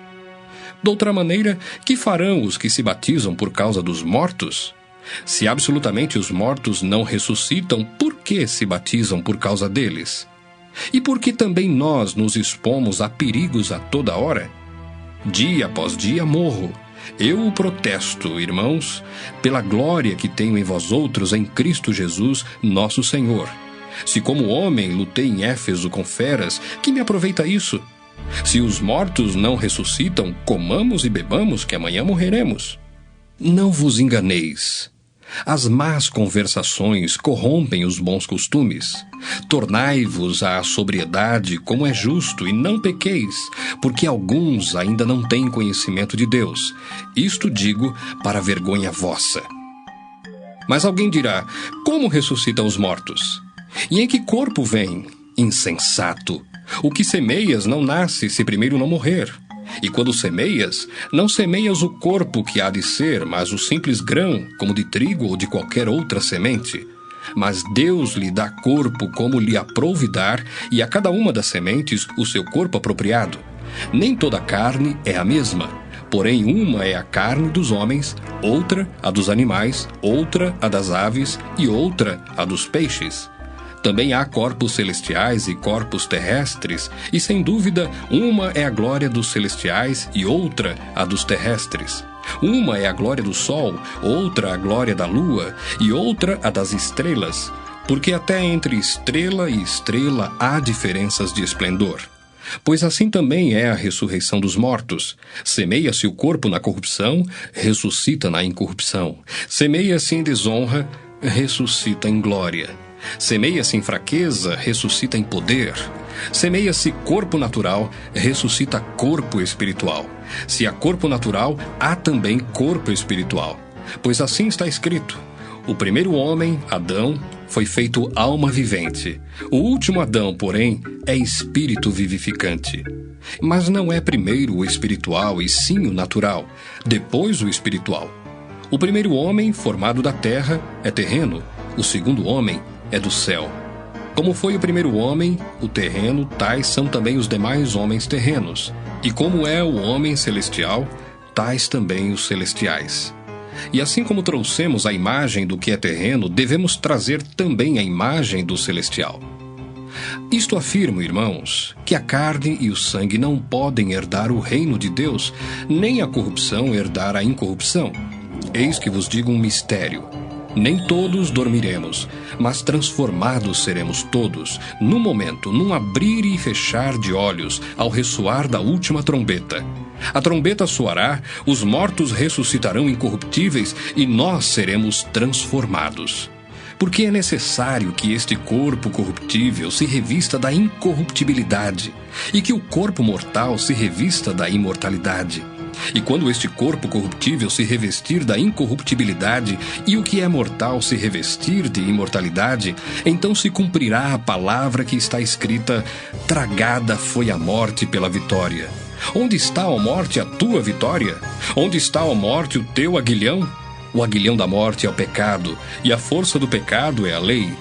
De outra maneira, que farão os que se batizam por causa dos mortos? Se absolutamente os mortos não ressuscitam, por que se batizam por causa deles? E por que também nós nos expomos a perigos a toda hora? Dia após dia morro. Eu o protesto, irmãos, pela glória que tenho em vós outros em Cristo Jesus, nosso Senhor. Se como homem lutei em Éfeso com feras, que me aproveita isso? Se os mortos não ressuscitam, comamos e bebamos, que amanhã morreremos. Não vos enganeis. As más conversações corrompem os bons costumes. Tornai-vos à sobriedade como é justo, e não pequeis, porque alguns ainda não têm conhecimento de Deus. Isto digo para vergonha vossa. Mas alguém dirá: como ressuscitam os mortos? E em que corpo vêm? Insensato! O que semeias não nasce se primeiro não morrer. E quando semeias, não semeias o corpo que há de ser, mas o simples grão, como de trigo ou de qualquer outra semente. Mas Deus lhe dá corpo como lhe aprouve dar, e a cada uma das sementes o seu corpo apropriado. Nem toda carne é a mesma, porém uma é a carne dos homens, outra a dos animais, outra a das aves e outra a dos peixes. Também há corpos celestiais e corpos terrestres, e sem dúvida, uma é a glória dos celestiais e outra a dos terrestres. Uma é a glória do sol, outra a glória da lua, e outra a das estrelas, porque até entre estrela e estrela há diferenças de esplendor. Pois assim também é a ressurreição dos mortos. Semeia-se o corpo na corrupção, ressuscita na incorrupção. Semeia-se em desonra, ressuscita em glória. Semeia-se em fraqueza, ressuscita em poder. Semeia-se corpo natural, ressuscita corpo espiritual. Se há corpo natural, há também corpo espiritual. Pois assim está escrito: o primeiro homem, Adão, foi feito alma vivente. O último Adão, porém, é espírito vivificante. Mas não é primeiro o espiritual, e sim o natural, depois o espiritual. O primeiro homem, formado da terra, é terreno. O segundo homem é do céu. Como foi o primeiro homem, o terreno, tais são também os demais homens terrenos. E como é o homem celestial, tais também os celestiais. E assim como trouxemos a imagem do que é terreno, devemos trazer também a imagem do celestial. Isto afirmo, irmãos, que a carne e o sangue não podem herdar o reino de Deus, nem a corrupção herdar a incorrupção. Eis que vos digo um mistério. Nem todos dormiremos, mas transformados seremos todos, num momento, num abrir e fechar de olhos, ao ressoar da última trombeta. A trombeta soará, os mortos ressuscitarão incorruptíveis e nós seremos transformados. Porque é necessário que este corpo corruptível se revista da incorruptibilidade e que o corpo mortal se revista da imortalidade. E quando este corpo corruptível se revestir da incorruptibilidade e o que é mortal se revestir de imortalidade, então se cumprirá a palavra que está escrita: tragada foi a morte pela vitória. Onde está, ó morte, a tua vitória? Onde está, ó morte, o teu aguilhão? O aguilhão da morte é o pecado, e a força do pecado é a lei.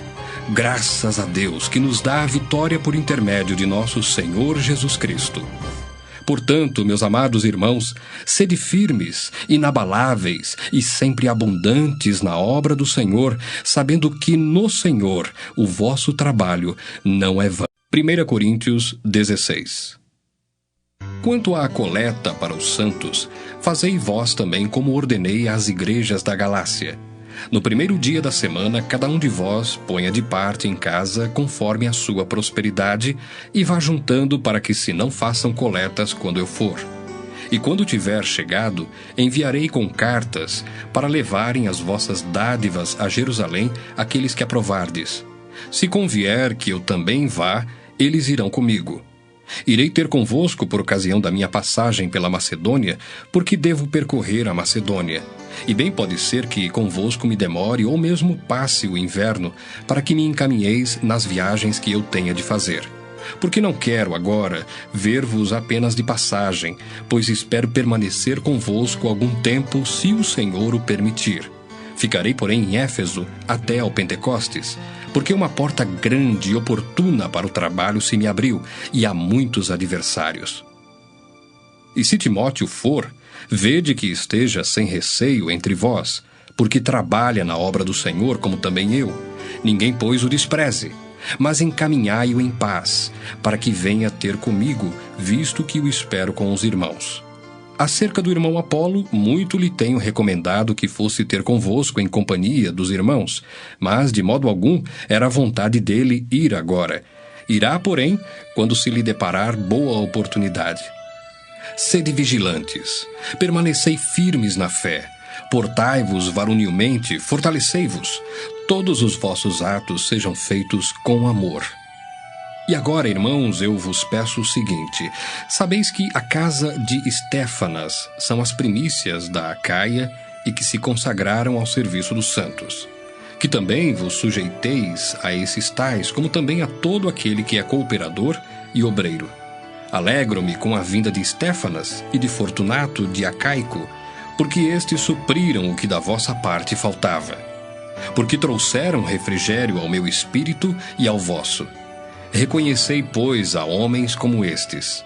Graças a Deus que nos dá a vitória por intermédio de nosso Senhor Jesus Cristo. Portanto, meus amados irmãos, sede firmes, inabaláveis e sempre abundantes na obra do Senhor, sabendo que no Senhor o vosso trabalho não é vão. 1 Coríntios 16. Quanto à coleta para os santos, fazei vós também como ordenei às igrejas da Galácia. No primeiro dia da semana, cada um de vós ponha de parte em casa conforme a sua prosperidade e vá juntando para que se não façam coletas quando eu for. E quando tiver chegado, enviarei com cartas para levarem as vossas dádivas a Jerusalém aqueles que aprovardes. Se convier que eu também vá, eles irão comigo. Irei ter convosco por ocasião da minha passagem pela Macedônia, porque devo percorrer a Macedônia. E bem pode ser que convosco me demore ou mesmo passe o inverno, para que me encaminheis nas viagens que eu tenha de fazer. Porque não quero agora ver-vos apenas de passagem, pois espero permanecer convosco algum tempo, se o Senhor o permitir. Ficarei, porém, em Éfeso até ao Pentecostes, porque uma porta grande e oportuna para o trabalho se me abriu, e há muitos adversários. E se Timóteo for, vede que esteja sem receio entre vós, porque trabalha na obra do Senhor como também eu. Ninguém, pois, o despreze, mas encaminhai-o em paz, para que venha ter comigo, visto que o espero com os irmãos. Acerca do irmão Apolo, muito lhe tenho recomendado que fosse ter convosco em companhia dos irmãos, mas de modo algum era a vontade dele ir agora. Irá, porém, quando se lhe deparar boa oportunidade. Sede vigilantes, permanecei firmes na fé, Portai-vos varonilmente, fortalecei-vos. Todos os vossos atos sejam feitos com amor. E agora, irmãos, eu vos peço o seguinte: sabeis que a casa de Estéfanas são as primícias da Acaia e que se consagraram ao serviço dos santos. Que também vos sujeiteis a esses tais, como também a todo aquele que é cooperador e obreiro. Alegro-me com a vinda de Estéfanas e de Fortunato de Acaico, porque estes supriram o que da vossa parte faltava. Porque trouxeram refrigério ao meu espírito e ao vosso. Reconhecei, pois, a homens como estes.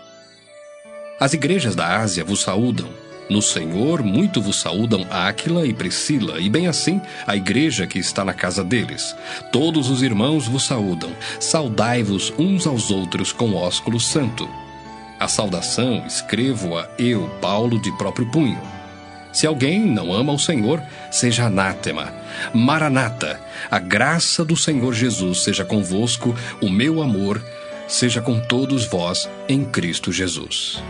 As igrejas da Ásia vos saúdam. No Senhor muito vos saúdam Áquila e Priscila, e bem assim a igreja que está na casa deles. Todos os irmãos vos saúdam. Saudai-vos uns aos outros com ósculo santo. A saudação escrevo-a eu, Paulo, de próprio punho. Se alguém não ama o Senhor, seja anátema. Maranata, a graça do Senhor Jesus seja convosco, o meu amor seja com todos vós em Cristo Jesus.